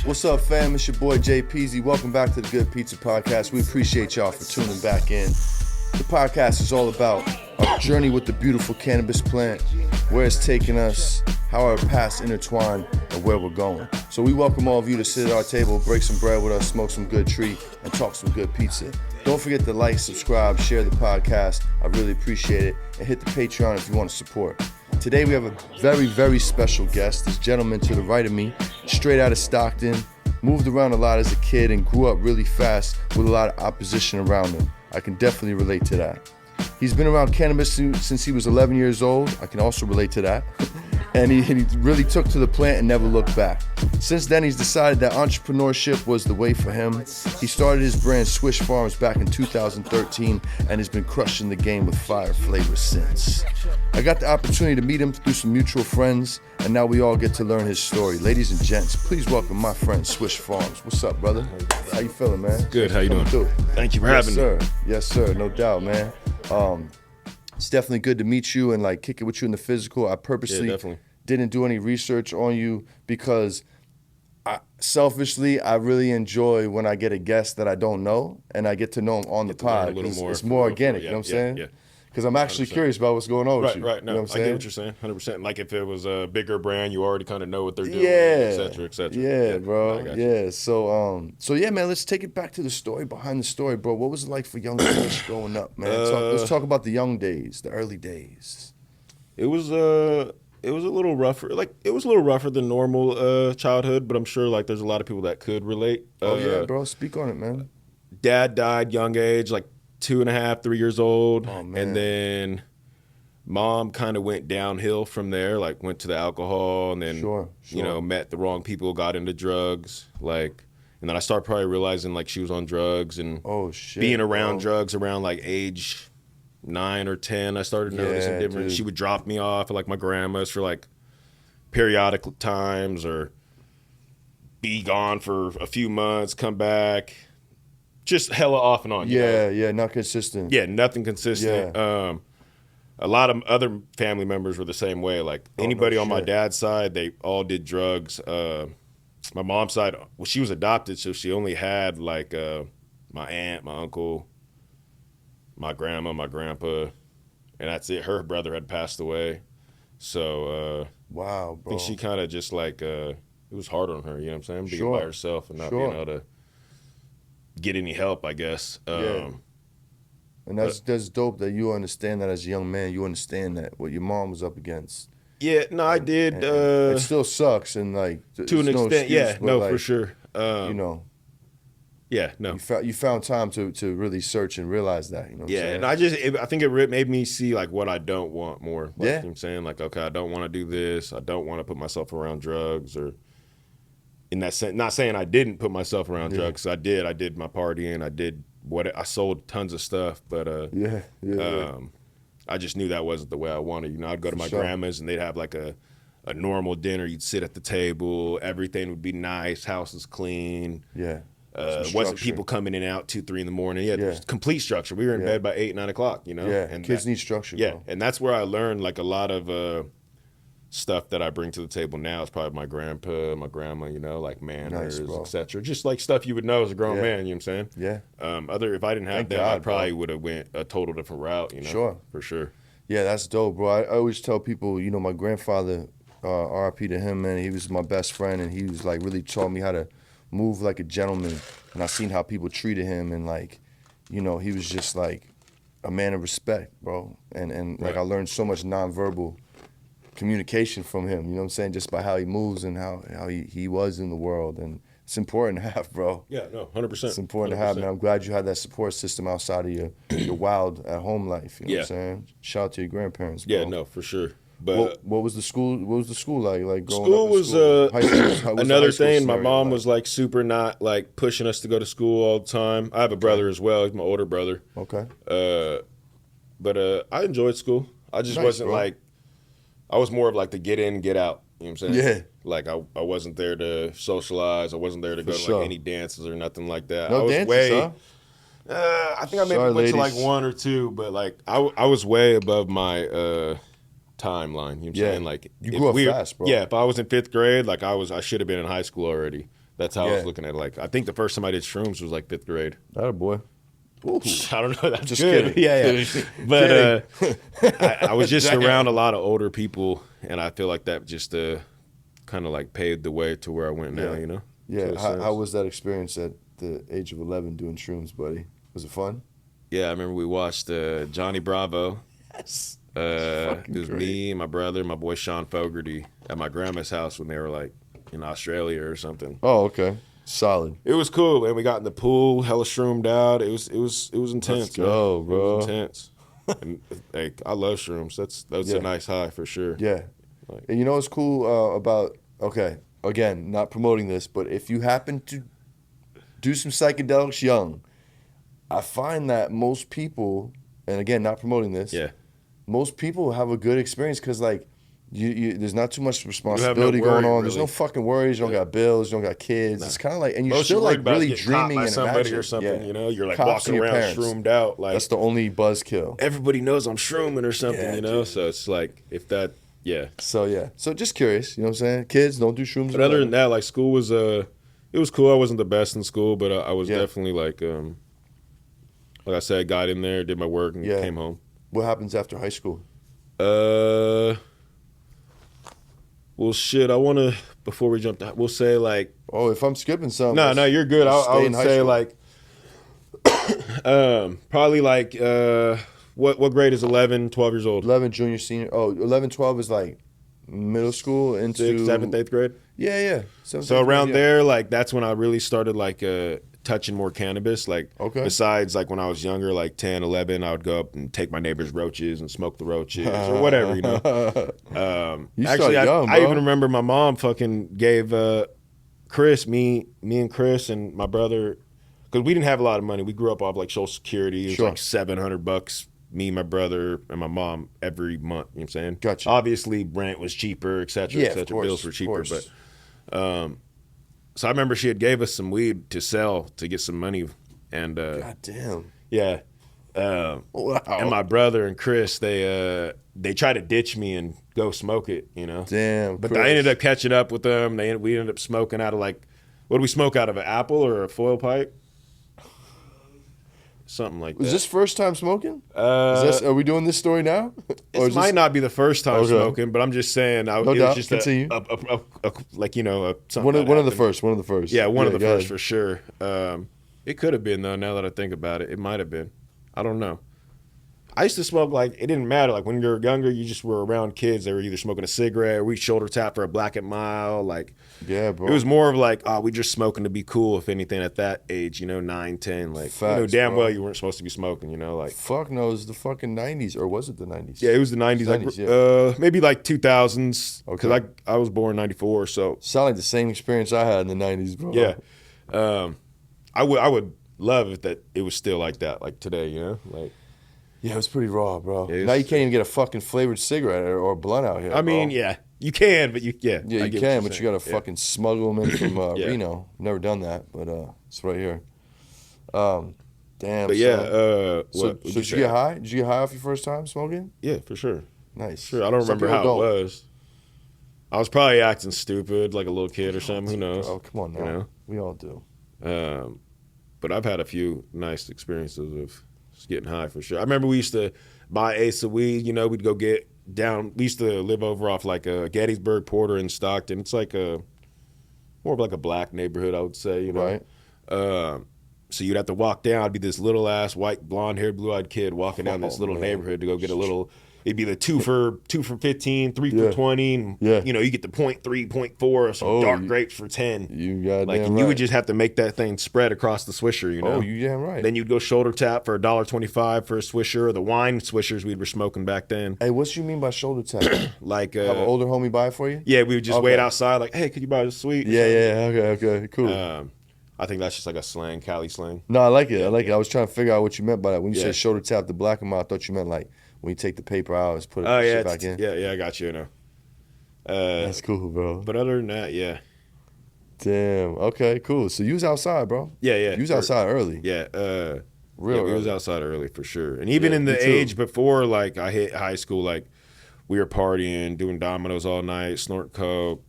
What's up, fam? It's your boy Jay PizzZa. Welcome back to the Good PizzZa podcast. We appreciate y'all for tuning back in. The podcast is all about our journey with the beautiful cannabis plant, where it's taking us, how our past intertwine, and where we're going. So we welcome all of you to sit at our table, break some bread with us, smoke some good tree, and talk some good pizza. Don't forget to like, subscribe, share the podcast. I really appreciate it. And hit the Patreon if you want to support. Today we have a very, very special guest. This gentleman to the right of me, straight out of Stockton, moved around a lot as a kid and grew up really fast with a lot of opposition around him. I can definitely relate to that. He's been around cannabis since he was 11 years old. I can also relate to that. And he really took to the plant and never looked back. Since then, he's decided that entrepreneurship was the way for him. He started his brand Swish Farms back in 2013 and has been crushing the game with fire flavors since. I got the opportunity to meet him through some mutual friends, and now we all get to learn his story. Ladies and gents, please welcome my friend Swish Farms. What's up, brother? How you feeling, man? Good, how you doing? Through? Thank you for having me. Yes, sir, no doubt, man. It's definitely good to meet you and like kick it with you in the physical. I purposely didn't do any research on you because selfishly, I really enjoy when I get a guest that I don't know and I get to know him on the pod. It's more organic, you know what I'm saying? Yeah. Because I'm actually 100%. Curious about what's going on with you. Right. No, you know what I'm I get what you're saying, 100%. Like if it was a bigger brand, you already kind of know what they're doing, et cetera. Yeah, bro. Yeah. So yeah, man, let's take it back to the story behind the story, bro. What was it like for young Swish growing up, man? Let's talk about the young days, the early days. It was a little rougher. Like it was a little rougher than normal childhood, but I'm sure like there's a lot of people that could relate. Yeah, bro. Speak on it, man. Dad died young age, like 2.5, 3 years old. Oh, man. And then mom kind of went downhill from there, like went to the alcohol and then, you know, met the wrong people, got into drugs. Like, and then I started probably realizing like she was on drugs and being around drugs around like age 9 or 10. I started noticing different. She would drop me off at like my grandma's for like periodic times or be gone for a few months, come back. Just hella off and on. Yeah, not consistent. Yeah, nothing consistent. Yeah. A lot of other family members were the same way. Like anybody on my dad's side, they all did drugs. My mom's side, well, she was adopted, so she only had like my aunt, my uncle, my grandma, my grandpa, and that's it. Her brother had passed away. So wow, bro. I think she kind of just like, it was hard on her, you know what I'm saying? Being by herself and not being able to get any help, I guess. And that's dope that you understand that as a young man. You understand that what your mom was up against. Yeah, no, I did. And it still sucks, and like to an extent, for sure. You know. Yeah, no. You found time to really search and realize that. You know. What I'm saying? And I think it made me see like what I don't want more. Like, yeah. You know what I'm saying, like, okay, I don't want to do this. I don't want to put myself around drugs or. In that sense, not saying I didn't put myself around drugs. I did. I did my partying. I sold tons of stuff, but I just knew that wasn't the way I wanted. You know, I'd go to my grandma's and they'd have like a normal dinner. You'd sit at the table. Everything would be nice. House is clean. Yeah. Wasn't people coming in and out 2, 3 in the morning. Yeah. Complete structure. We were in bed by 8, 9 o'clock. You know. Yeah. And kids need structure. Yeah, bro. And that's where I learned like a lot of. Stuff that I bring to the table now is probably my grandpa, my grandma, you know, like manners, etc. Just like stuff you would know as a grown man, you know what I'm saying? Yeah. If I didn't have I probably would have went a total different route, you know? Sure. For sure. Yeah, that's dope, bro. I always tell people, you know, my grandfather, RIP to him, man, he was my best friend, and he was like really taught me how to move like a gentleman. And I seen how people treated him, and like, you know, he was just like a man of respect, bro. And like I learned so much nonverbal communication from him, you know what I'm saying, just by how he moves and how he was in the world. And it's important to have, bro. Yeah, no, 100%. It's important 100%. To have, man. I'm glad you had that support system outside of your wild at home life, you know what I'm saying? Shout out to your grandparents, bro. Yeah, no, for sure. But what was the school like growing school up was another thing. My mom like? Was like super not like pushing us to go to school all the time. I have a brother as well. He's my older brother. Okay. But I enjoyed school. I just wasn't like, I was more of like the get in, get out. You know what I'm saying? Yeah. Like I wasn't there to socialize. I wasn't there to go to like any dances or nothing like that. No I was dances, huh? I think I maybe went to like 1 or 2, but like I was way above my timeline. You know what I'm saying? Like you grew up fast, bro. Yeah, if I was in 5th grade, like I should have been in high school already. That's how I was looking at it. Like, I think the first time I did shrooms was like 5th grade. That a boy. Ooh. I don't know. That's just good. kidding. Yeah. But I was just around a lot of older people, and I feel like that just kind of like paved the way to where I went now, you know? Yeah. How was that experience at the age of 11 doing shrooms, buddy? Was it fun? Yeah, I remember we watched Johnny Bravo. Yes. It was great. Me, my brother, my boy Sean Fogarty at my grandma's house when they were like in Australia or something. Oh, okay. Solid. It was cool, and we got in the pool, hella shroomed out. It was intense. Let's go, man. Bro. It was intense. And like, I love shrooms. That's a nice high for sure. Yeah. Like, and you know what's cool about, okay, again, not promoting this, but if you happen to do some psychedelics young, I find that most people, and again, not promoting this, most people have a good experience because, like, there's not too much responsibility going on. Really. There's no fucking worries. You don't got bills. You don't got kids. Nah. It's kind of like, and you're still like really dreaming and somebody imagining. Or something. You know, you're like Cops walking around shroomed out. Like, that's the only buzzkill. Everybody knows I'm shrooming or something. Yeah, you know, dude. so it's like if that, So just curious. You know what I'm saying? Kids don't do shrooms. But other than that, like school was it was cool. I wasn't the best in school, but I was definitely like I said, got in there, did my work, and came home. What happens after high school? Well, shit, I want to, before we jump, we'll say like... Oh, if I'm skipping something... No, you're good. I would say like, probably like, what grade is 11, 12 years old? 11, junior, senior. Oh, 11, 12 is like middle school into... 6th, 7th, 8th grade? Yeah. So around there, like, that's when I really started like touching more cannabis. Like, besides like when I was younger, like 10, 11, I would go up and take my neighbor's roaches and smoke the roaches or whatever, you know. Actually, I even remember my mom fucking gave Chris, me and Chris and my brother, because we didn't have a lot of money. We grew up off like Social Security. It was like $700, me, my brother, and my mom every month. You know what I'm saying? Gotcha. Obviously, rent was cheaper, et cetera, et cetera. Bills were cheaper, but... So I remember she had gave us some weed to sell to get some money, and God damn, yeah, wow. And my brother and Chris, they tried to ditch me and go smoke it, you know. Damn, but I ended up catching up with them. We ended up smoking out of like, what did we smoke out of, an apple or a foil pipe? Something like that. Was this first time smoking? Are we doing this story now? It might not be the first time smoking, but I'm just saying. It was just continue. Like, you know, one of the first. Yeah, one of the first for sure. It could have been though. Now that I think about it, it might have been. I don't know. I used to smoke like it didn't matter. Like when you were younger, you just were around kids. They were either smoking a cigarette or we shoulder tap for a Black and Mild. Like, yeah, bro. It was more of like, we just smoking to be cool. If anything, at that age, you know, 9, 10, like, facts, you know, damn well you weren't supposed to be smoking. You know, like, fuck no, it was the fucking 90s, or was it the 90s? Yeah, it was the 90s. Maybe like 2000s. Because I was born in 94, so sound like the same experience I had in the 90s, bro. Yeah, I would love if that it was still like that, like today. You know, like. Yeah, it was pretty raw, bro. Now you can't even get a fucking flavored cigarette or blunt out here. I mean, yeah, you can, but you you can, but you gotta fucking smuggle them in from Reno. Never done that, but it's right here. Damn. But yeah, so did you get high? Did you get high off your first time smoking? Yeah, for sure. Nice. Sure, I don't remember how it was. I was probably acting stupid, like a little kid or something. Who knows? Oh, come on now. You know? We all do. But I've had a few nice experiences of getting high for sure. I remember we used to buy ace of weed. You know, we'd go get down. We used to live over off like a Gettysburg, Porter, and Stockton. It's like more of like a black neighborhood, I would say. You know, right? So you'd have to walk down. I'd be this little ass white, blonde haired, blue eyed kid walking down this little neighborhood to go get a little. It'd be the 2 for 15, 3 for 20. And, you know, you get the 0.3, 0.4 or some dark grapes for 10. You got like, and you would just have to make that thing spread across the swisher, you know? Oh, you damn right. Then you'd go shoulder tap for $1.25 for a swisher, or the wine swishers we were smoking back then. Hey, what you mean by shoulder tap? Like have an older homie buy it for you? Yeah, we would just wait outside like, hey, could you buy a sweet? Yeah, okay, cool. I think that's just like a slang, Cali slang. No, I like it. I was trying to figure out what you meant by that. When you say shoulder tap the Black and Mild, I thought you meant like when you take the paper out and put it back in. Yeah, I got you. You know. That's cool, bro. But other than that, yeah. Damn. Okay, cool. So you was outside, bro. Yeah. You was outside early. Yeah. Real early. We was outside early for sure. And even in the age before, like, I hit high school, like, we were partying, doing dominoes all night, snorting coke,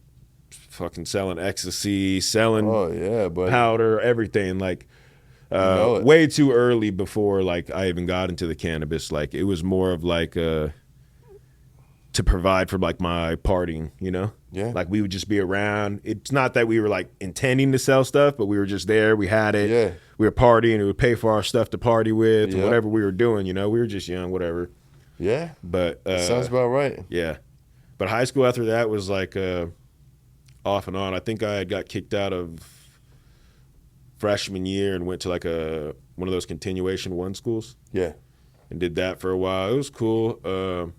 fucking selling ecstasy, selling but powder, everything. Like, way too early before like I even got into the cannabis. Like, it was more of like to provide for like my partying, you know? Yeah. Like, we would just be around. It's not that we were like intending to sell stuff, but we were just there. We had it. Yeah. We were partying. It would pay for our stuff to party with and whatever we were doing, you know? We were just young, whatever. Yeah. But sounds about right. Yeah. But high school after that was like off and on. I think I got kicked out of freshman year and went to like one of those continuation one schools. Yeah. And did that for a while. It was cool.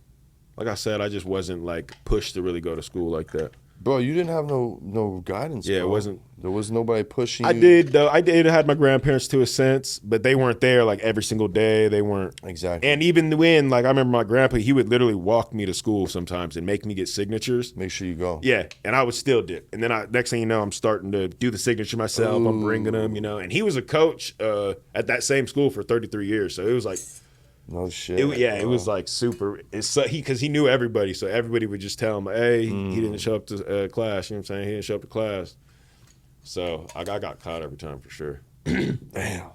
Like I said, I just wasn't like pushed to really go to school like that. Bro, you didn't have no guidance. Yeah, bro. It wasn't. There was nobody pushing you. I did though. I had my grandparents to a sense, but they weren't there like every single day. They weren't exactly. And even when, like, I remember my grandpa, he would literally walk me to school sometimes and make me get signatures. Make sure you go. Yeah, and I would still dip. And then next thing you know, I'm starting to do the signature myself. Ooh. I'm bringing them, you know. And he was a coach at that same school for 33 years, so it was like. No shit. It was like super. Because he knew everybody, so everybody would just tell him, "Hey, he didn't show up to class." You know what I'm saying? He didn't show up to class. So I got caught every time for sure. Damn.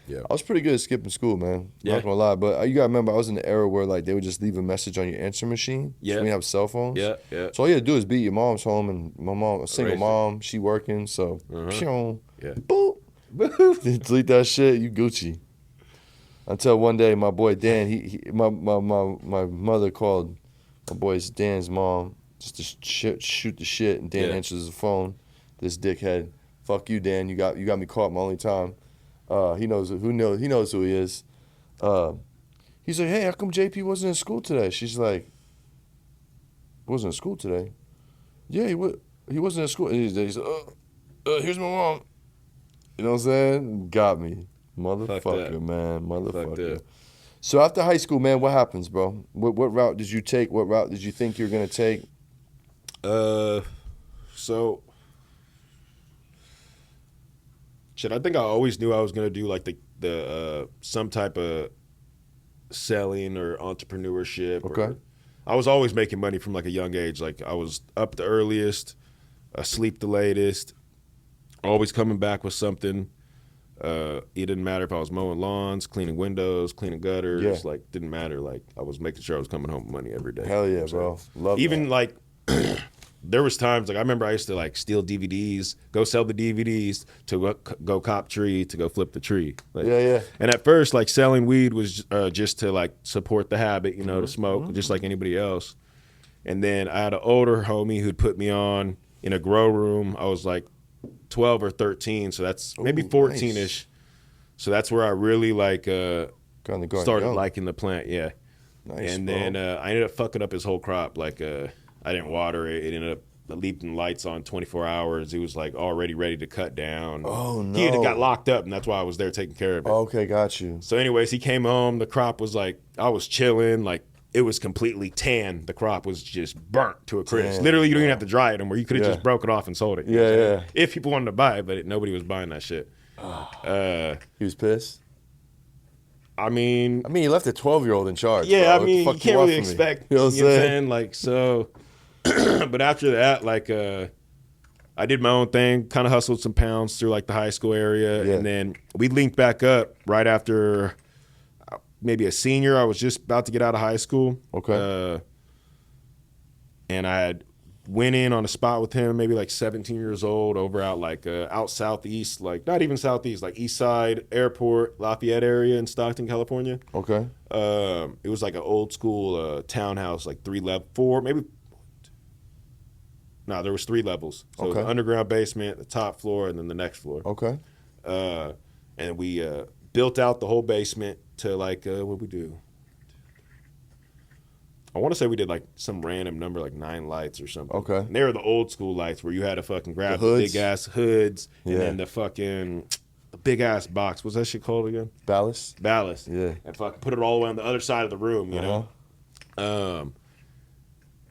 Yeah. I was pretty good at skipping school, man. Yeah. Not gonna lie, but you gotta remember, I was in the era where like they would just leave a message on your answer machine. Yeah. So we have cell phones. Yeah. Yeah. So all you had to do is be your mom's home, and my mom, a single Raise mom, she working, so boop, delete that shit. You Gucci. Until one day, my boy Dan, my mother called my boy's Dan's mom just to shoot the shit, and Dan answers the phone. This dickhead, fuck you, Dan. You got me caught my only time. He knows who he is. He's like, hey, how come JP wasn't in school today? She's like, wasn't in school today? Yeah, he wasn't in school. And he's like, here's my mom. You know what I'm saying? Got me. Motherfucker, man. Motherfucker. So after high school, man, what happens, bro? What route did you take? What route did you think you were going to take? So, shit, I think I always knew I was going to do like the some type of selling or entrepreneurship. Okay. I was always making money from like a young age. Like, I was up the earliest, asleep the latest, always coming back with something. It didn't matter if I was mowing lawns, cleaning windows, cleaning gutters. Like, didn't matter. Like, I was making sure I was coming home with money every day. Hell yeah, bro. Love even that. Like, there was times, like, I remember I used to like steal DVDs, go sell the DVDs to go cop tree, to go flip the tree. Like, yeah. And at first, like, selling weed was just to like support the habit, you know, to smoke, just like anybody else. And then I had an older homie who'd put me on in a grow room. I was like 12 or 13, so that's maybe 14-ish. Nice. So that's where I really like started liking the plant, yeah. Nice, and bro. then I ended up fucking up his whole crop. Like, I didn't water it. It ended up leaving lights on 24 hours. It was like already ready to cut down. Oh no. He had got locked up, and that's why I was there taking care of it. Okay, got you. So anyways, he came home. The crop was like, I was chilling, like, it was completely tan. The crop was just burnt to a crisp. Literally, you don't even have to dry it anymore. You could have just broke it off and sold it. Yeah. If people wanted to buy it, but nobody was buying that shit. He was pissed? I mean, he left a 12-year-old in charge. Yeah, bro. I mean, you can't really expect. You know what I'm saying? Like, so. But after that, like, I did my own thing, kind of hustled some pounds through like the high school area. And then we linked back up right after maybe a senior. I was just about to get out of high school. Okay. And I had went in on a spot with him, maybe like 17 years old, over out like out southeast, like not even southeast, like east side airport, Lafayette area in Stockton, California. Okay. It was like an old school townhouse, like 3 level, 4, maybe. No, there was 3 levels. So the underground basement, the top floor, and then the next floor. Okay. And we built out the whole basement to like, what did we do? I want to say we did like some random number, like 9 lights or something. Okay. And they were the old school lights where you had to fucking grab the big ass hoods and then the big ass box. What's that shit called again? Ballast. Yeah. And fucking put it all the way on the other side of the room, you know?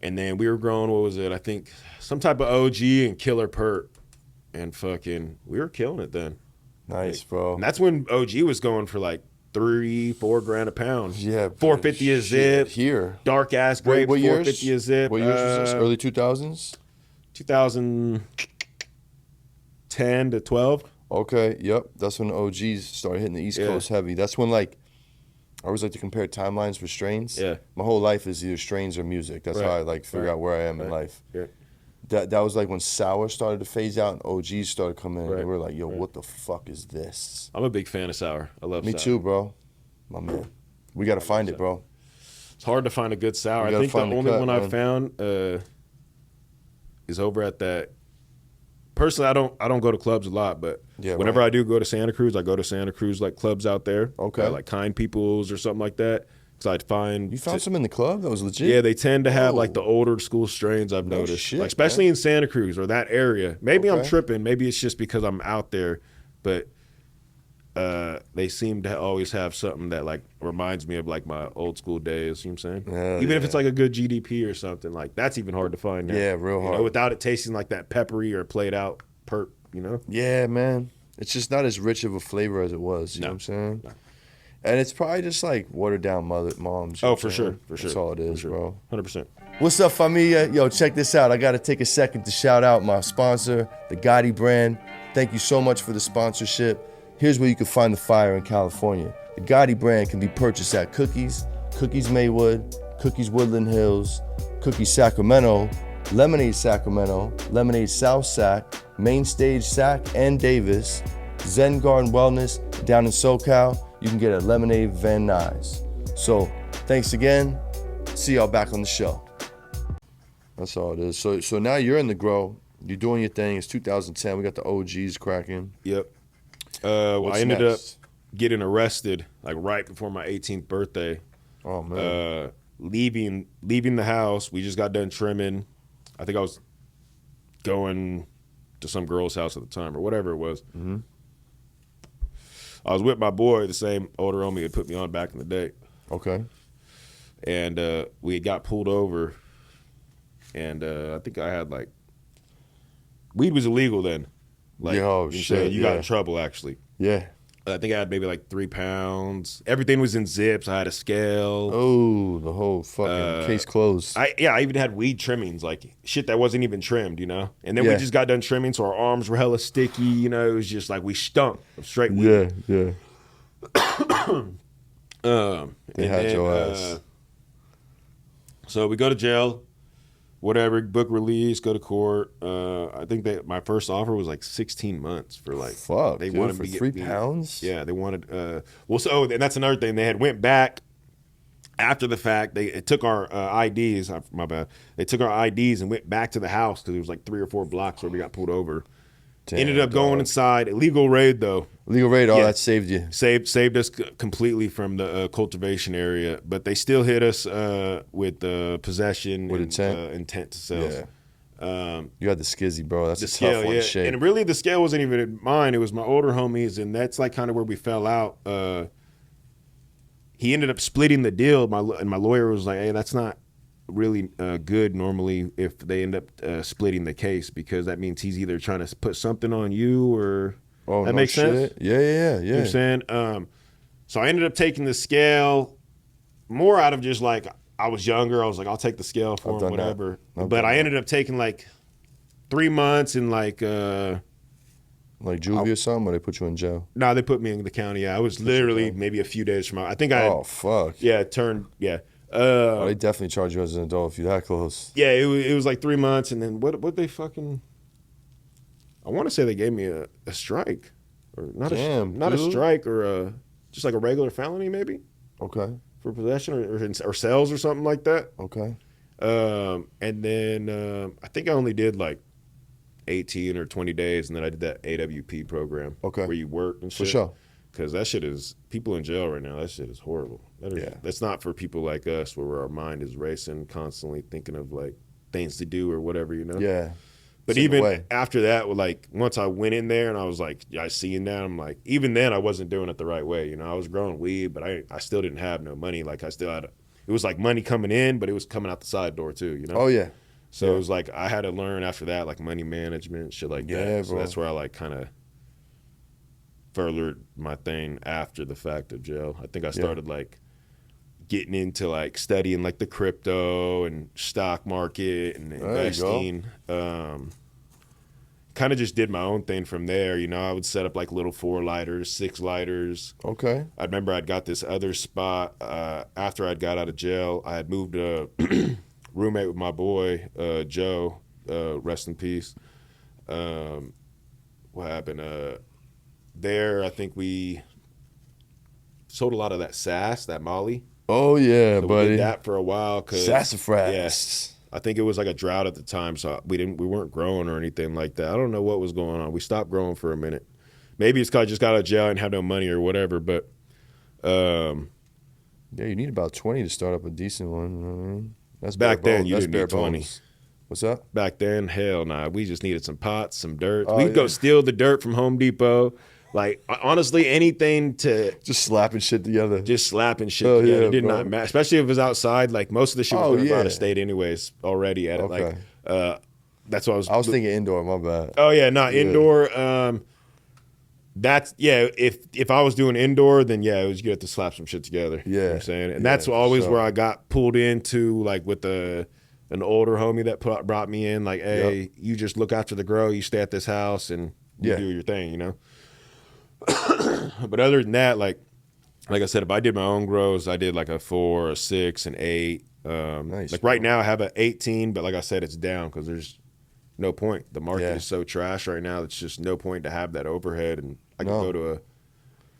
And then we were growing, what was it? I think some type of OG and killer perp. And fucking, we were killing it then. Nice, bro. And that's when OG was going for like $3-4 grand a pound. Yeah. $4.50 a zip. Here. Dark ass grape, what years? $4.50 a zip. What years was this? Early 2000s? 2010 to 12. Okay, yep. That's when the OGs started hitting the East Coast heavy. That's when, like, I always like to compare timelines for strains. Yeah. My whole life is either strains or music. That's how I, like, figure out where I am in life. Yeah. That was, like, when sour started to phase out and OGs started coming in. And we were like, yo, what the fuck is this? I'm a big fan of sour. I love sour. Me too, bro. My man. We got to find it, bro. It's hard to find a good sour. I think the only one I found is over at that. Personally, I don't go to clubs a lot, but whenever I do go to Santa Cruz, I go to Santa Cruz like clubs out there. Okay. Like Kind People's or something like that. Because I'd find you found some in the club that was legit. Yeah, they tend to have like the older school strains. I've noticed, shit, like, especially in Santa Cruz or that area. Maybe I'm tripping. Maybe it's just because I'm out there, but they seem to always have something that like reminds me of like my old school days. You know what I'm saying? Even if it's like a good GDP or something, like that's even hard to find now. Yeah, real hard. You know, without it tasting like that peppery or played out perp. You know? Yeah, man. It's just not as rich of a flavor as it was. You know what I'm saying? No. And it's probably just like watered down moms. Oh, for sure. That's all it is, bro. 100%. What's up, Famiglia? Yo, check this out. I got to take a second to shout out my sponsor, the Gotti brand. Thank you so much for the sponsorship. Here's where you can find the fire in California. The Gotti brand can be purchased at Cookies Maywood, Cookies Woodland Hills, Cookies Sacramento, Lemonade Sacramento, Lemonade South Sac, Main Stage Sac and Davis, Zen Garden Wellness down in SoCal. You can get at Lemonade Van Nuys. So thanks again. See y'all back on the show. That's all it is. So now you're in the grow. You're doing your thing. It's 2010. We got the OGs cracking. Yep. I ended up getting arrested like right before my 18th birthday. Oh man. Leaving the house. We just got done trimming. I think I was going to some girl's house at the time or whatever it was. Mm-hmm. I was with my boy, the same older homie that put me on back in the day. Okay. And we got pulled over, and I think I had like weed was illegal then. Like, shit. You got in trouble actually. Yeah. I think I had maybe like 3 pounds. Everything was in zips. I had a scale. Oh, the whole fucking case closed. I even had weed trimmings, like shit that wasn't even trimmed, you know? And then we just got done trimming, so our arms were hella sticky, you know? It was just like we stunk of straight weed. Yeah. They had your ass. So we go to jail. Whatever, book release, go to court. I think my first offer was like 16 months for like. Fuck, they dude, wanted for me to 3 get pounds? Yeah, they wanted. And that's another thing. They had went back after the fact. They took our IDs. My bad. They took our IDs and went back to the house because it was like 3 or 4 blocks where we got pulled over. Damn, ended up going inside. Illegal raid though. Legal raid, that saved you. Saved us completely from the cultivation area, but they still hit us with possession with intent to sell. Yeah. You had the skizzy, bro. That's the a scale, tough one to shake. And really, the scale wasn't even mine. It was my older homies, and that's like kind of where we fell out. He ended up splitting the deal. My lawyer was like, "Hey, that's not really good normally if they end up splitting the case because that means he's either trying to put something on you or." Oh, that makes sense? Yeah. You know what I'm saying? So I ended up taking the scale more out of just like, I was younger. I was like, I'll take the scale for him, whatever. But I ended up taking like 3 months and like... like juvie or something, or they put you in jail? No, they put me in the county. Yeah, I was literally maybe a few days from out. I think I... Oh, fuck. Yeah, they definitely charge you as an adult if you're that close. Yeah, it was like 3 months, and then what they fucking... I want to say they gave me a strike, or not a strike, or just like a regular felony maybe. Okay. For possession or sales or something like that. Okay. And then I think I only did like 18 or 20 days, and then I did that AWP program. Okay. Where you work and shit. For sure. Because that shit is, people in jail right now, that shit is horrible. That's not for people like us where our mind is racing, constantly thinking of like things to do or whatever, you know? Yeah. But even after that, like once I went in there and I was like, I seen that, I'm like, even then I wasn't doing it the right way. You know, I was growing weed, but I still didn't have no money. Like I still had, it was like money coming in, but it was coming out the side door too, you know? Oh, yeah. So it was like, I had to learn after that, like money management, shit like that. Yeah, so bro. that's where I like kind of furthered my thing after the fact of jail. I think I started like getting into like studying like the crypto and stock market and investing. Kind of just did my own thing from there. You know, I would set up like little 4 lighters, 6 lighters. Okay. I remember I'd got this other spot after I'd got out of jail. I had moved to roommate with my boy, Joe, rest in peace. What happened? There, I think we sold a lot of that sass, that Molly. Oh, yeah, so buddy. We did that for a while. Sassafras. Yes. I think it was like a drought at the time, so we weren't growing or anything like that. I don't know what was going on. We stopped growing for a minute. Maybe it's because I just got out of jail and had no money or whatever, but yeah, you need about 20 to start up a decent one. You know what I mean? That's back then. You That's didn't need 20. What's up? Back then, hell nah. We just needed some pots, some dirt. We'd go steal the dirt from Home Depot. Like, honestly, anything to... Just slapping shit together. Just slapping shit together. Yeah, it did not matter. Especially if it was outside. Like, most of the shit was out of state anyways already at it. Like, that's what I was thinking indoor, my bad. Oh, yeah, indoor. That's, if I was doing indoor, then, it was good to slap some shit together. Yeah. You know what I'm saying? And that's always where I got pulled into, like, with an older homie that brought me in. Like, hey, you just look after the grow. You stay at this house and you do your thing, you know? But other than that, like I said, if I did my own grows, I did like a 4, a 6, an 8. Nice. Like right now, I have an 18, but like I said, it's down because there's no point. The market is so trash right now. It's just no point to have that overhead, and I can go to a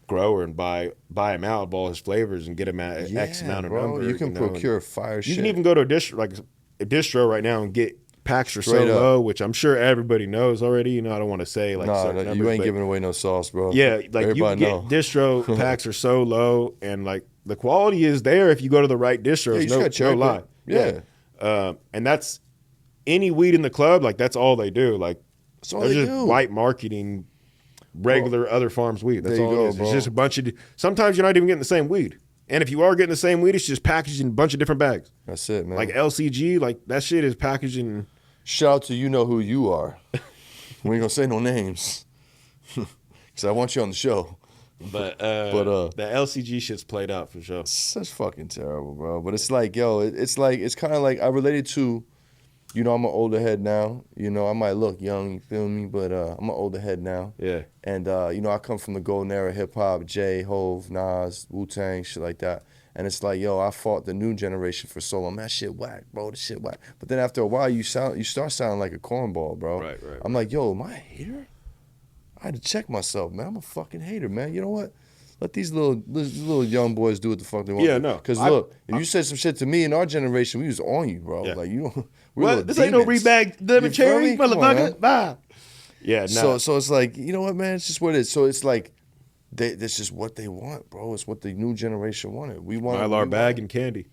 grower and buy him out of all his flavors and get him at X amount of number. You can procure fire shit. You can even go to a distro right now and get packs are so low, which I'm sure everybody knows already. You know, I don't want to say like no, you ain't giving away no sauce, bro. Yeah, like everybody you can get distro packs are so low, and like the quality is there if you go to the right distros. No lie. Yeah. And that's any weed in the club. Like that's all they do. Like they're just white marketing regular other farms weed. That's all it is. Bro. It's just a bunch of. Sometimes you're not even getting the same weed. And if you are getting the same weed, it's just packaged in a bunch of different bags. That's it, man. Like LCG, like that shit is packaged in. Shout out to you know who you are. We ain't gonna say no names, because I want you on the show. But the LCG shit's played out for sure. Such fucking terrible, bro. But it's like, yo, it's kind of like I related to, you know, I'm an older head now. You know, I might look young, you feel me? But I'm an older head now. Yeah. And you know, I come from the golden era of hip hop, Jay, Hove, Nas, Wu-Tang, shit like that. And it's like, yo, I fought the new generation for so long. That shit whack, bro. This shit whack. But then after a while, you start sounding like a cornball, bro. Right. I'm like, yo, am I a hater? I had to check myself, man. I'm a fucking hater, man. You know what? Let these little young boys do what the fuck they want. Yeah, no. Because look, if you said some shit to me in our generation, we was on you, bro. Yeah. Like you don't. What? This ain't no rebag lemon cherry, motherfucker. Bye. Yeah. No. So it's like, you know what, man? It's just what it is. So it's like. That's just what they want, bro. It's what the new generation wanted. We want Mylar bag and candy.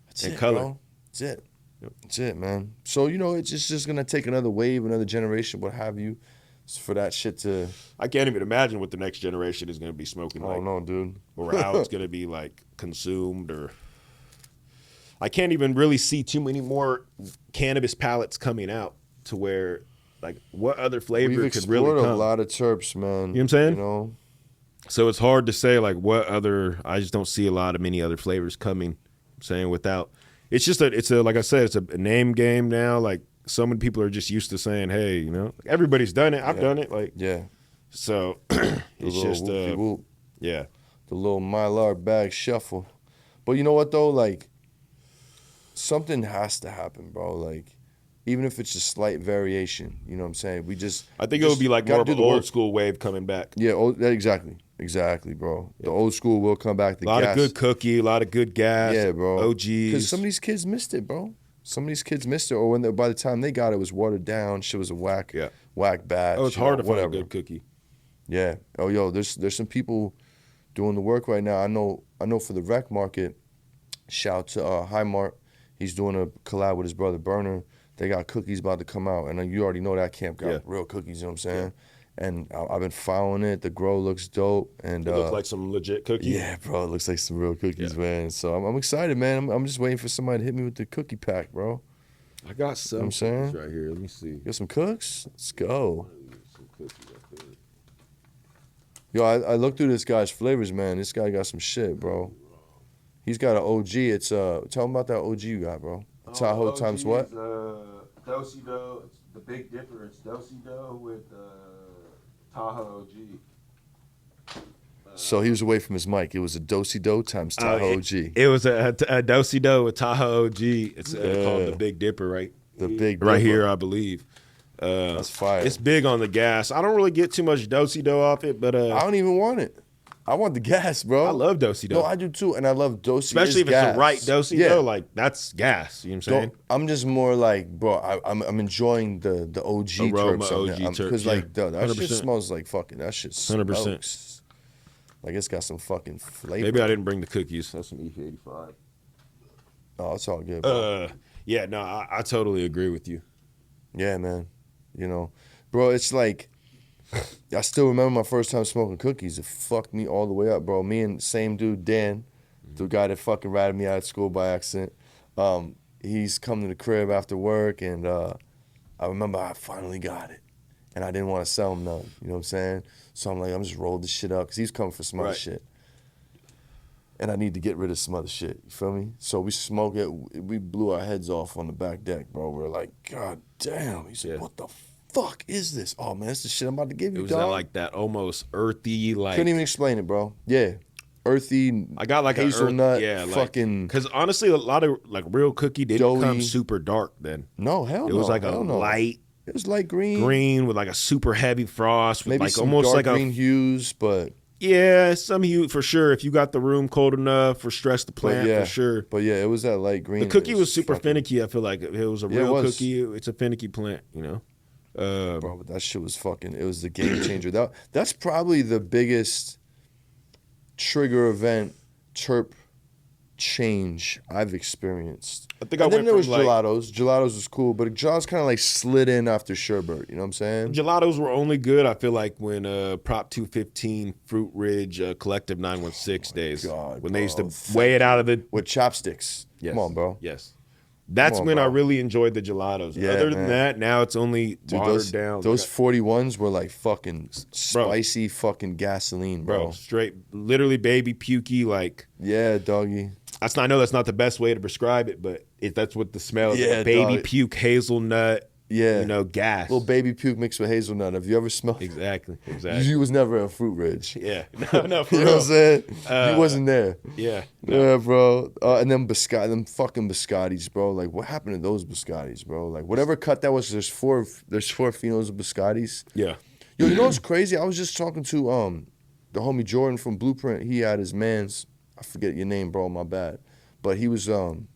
That's and it, color. Bro. That's it. Yep. That's it, man. So, you know, it's just going to take another wave, another generation, what have you, for that shit to... I can't even imagine what the next generation is going to be smoking like. Oh, no, dude. Or how it's going to be, like, consumed or... I can't even really see too many more cannabis palettes coming out to where, like, what other flavor could really come? We've explored a lot of terps, man. You know what I'm saying? You know? So it's hard to say like what other. I just don't see many other flavors coming. I'm saying without, it's just it's a like I said, it's a name game now. Like so many people are just used to saying, hey, you know, everybody's done it. I've done it. Like So it's just the little Mylar bag shuffle. But you know what though, like something has to happen, bro. Like even if it's a slight variation, you know what I'm saying? I think it would be like more of an old school wave coming back. Yeah, exactly, bro. Yeah. The old school will come back. A lot of good cookie, a lot of good gas. Yeah, bro. OGs. Because some of these kids missed it, bro. Some of these kids missed it, or by the time they got it, it was watered down. Shit was a whack batch. Oh, it's hard to find a good cookie. Yeah. Oh, yo, there's some people doing the work right now. I know for the rec market. Shout to Highmark. He's doing a collab with his brother Burner. They got cookies about to come out, and you already know that camp got real cookies, you know what I'm saying? Yeah. And I've been following it. The grow looks dope. And it looks like some legit cookies. Yeah, bro, it looks like some real cookies, man. So I'm excited, man. I'm just waiting for somebody to hit me with the cookie pack, bro. I got some you know I'm saying? Right here. Let me see. You got some cooks? Let's go. Some cookies. Yo, I looked through this guy's flavors, man. This guy got some shit, bro. He's got an OG. It's tell him about that OG you got, bro. Tahoe times what? Do-si-do. It's the Big Dipper. It's do-si-do with Tahoe OG. So he was away from his mic. It was a do-si-do times Tahoe OG. It was a do-si-do with Tahoe OG. It's called the Big Dipper, right? The Big Dipper. Right here, I believe. That's fire. It's big on the gas. I don't really get too much do-si-do off it, but I don't even want it. I want the gas, bro. I love do-si-do. No, I do too, and I love do-si. Especially if gas. it's the right do-si-do, like that's gas. You know what I'm saying? I'm just more like, bro, I'm enjoying the OG aroma, terps on OG terps. because like that 100%. shit smells like fucking. That shit 100%. Like it's got some fucking flavor. Maybe I didn't bring the cookies. That's some E85. Oh, it's all good, bro. Yeah, no, I totally agree with you. Yeah, man. You know, bro, it's like I still remember my first time smoking cookies. It fucked me all the way up, bro. Me and the same dude, Dan, the guy that fucking ratted me out of school by accident. He's come to the crib after work, and I remember I finally got it, and I didn't want to sell him none. You know what I'm saying? So I'm like, I'm just rolled this shit up because he's coming for some other shit, and I need to get rid of some other shit. You feel me? So we smoke it. We blew our heads off on the back deck, bro. We're like, God damn. He said, what the fuck is this? Oh man, that's the shit I'm about to give you, It was dog. like that almost earthy, like couldn't even explain it, bro. Yeah, earthy. I got like hazelnut, fucking. Because honestly, a lot of like real cookie didn't doughy. come super dark then. No, hell no. It was like a light. It was light green with like a super heavy frost with maybe like some almost dark like green hues, but yeah, some hue for sure. If you got the room cold enough for stress the plant, for sure. But yeah, it was that light green. The cookie was super finicky. I feel like if it was a real cookie, it's a finicky plant, you know. Bro, but that shit was fucking. It was the game changer. That's probably the biggest trigger event terp change I've experienced. I think and then there was gelatos. Gelatos was cool, but gelatos kind of like slid in after sherbet. You know what I'm saying? Gelatos were only good, I feel like, when Prop 215 Fruit Ridge Collective 916 days. God, when they used to weigh it out of the with chopsticks. Yes. Come on, bro. Yes. That's when I really enjoyed the gelatos. Yeah, Other than that, now it's only watered down. Those 41s were like fucking spicy fucking gasoline, bro. Straight, literally baby pukey, like. Yeah, doggy. I know that's not the best way to prescribe it, but that's what the smell is. Yeah, baby puke, hazelnut. Yeah. You know, gas. Little baby puke mixed with hazelnut. Have you ever smelled? Exactly. You was never at Fruit Ridge. Yeah. No, for you real. know what I'm saying? You wasn't there. Yeah. No. Yeah, bro. And then them fucking biscottis, bro. Like, what happened to those biscottis, bro? Like, whatever cut that was, there's four phenos of biscottis. Yeah. Yo, you know what's crazy? I was just talking to the homie Jordan from Blueprint. He had his man's, I forget your name, bro, my bad. But he was the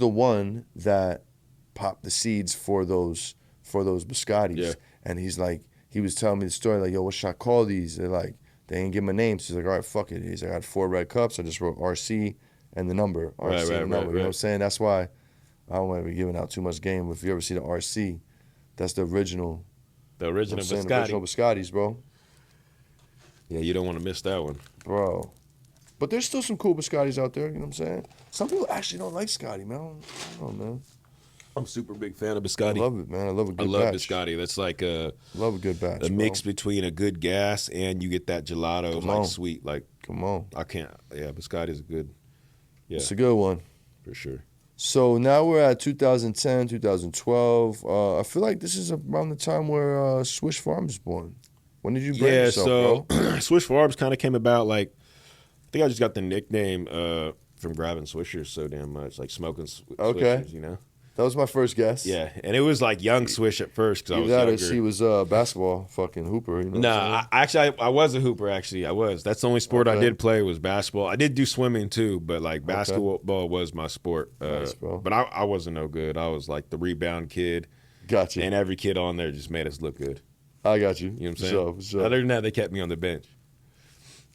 one that popped the seeds for those biscottis. Yeah. And he was telling me the story, like, yo, what should I call these? They're like, they ain't give him a name. So he's like, all right, fuck it. He's like, I got 4 red cups. I just wrote RC and the number. RC and the number. You know what I'm saying? That's why I don't want to be giving out too much game. If you ever see the RC, that's the original. The original biscotti. The original biscottis, bro. Yeah, you don't want to miss that one. Bro. But there's still some cool biscottis out there, you know what I'm saying? Some people actually don't like Scotty, man. I don't know, man. I'm a super big fan of biscotti. I love it, man. I love a good batch. I love biscotti. That's like love a good batch, a mix between a good gas and you get that gelato. It's like sweet. Like, come on. I can't. Yeah, biscotti is a good. Yeah. It's a good one. For sure. So now we're at 2010, 2012. I feel like this is around the time where Swish Farms was born. When did you brand yourself, bro? Swish Farms kind of came about like, I think I just got the nickname from grabbing Swishers so damn much, like smoking Swishers, you know? That was my first guess. Yeah, and it was like young Swish at first because I was younger. She was a basketball fucking hooper. You know I was a hooper, actually. I was. That's the only sport I did play was basketball. I did do swimming too, but like basketball was my sport. Nice, bro. But I wasn't no good. I was like the rebound kid. Gotcha. And every kid on there just made us look good. I got you. You know what I'm saying? For sure. Other than that, they kept me on the bench.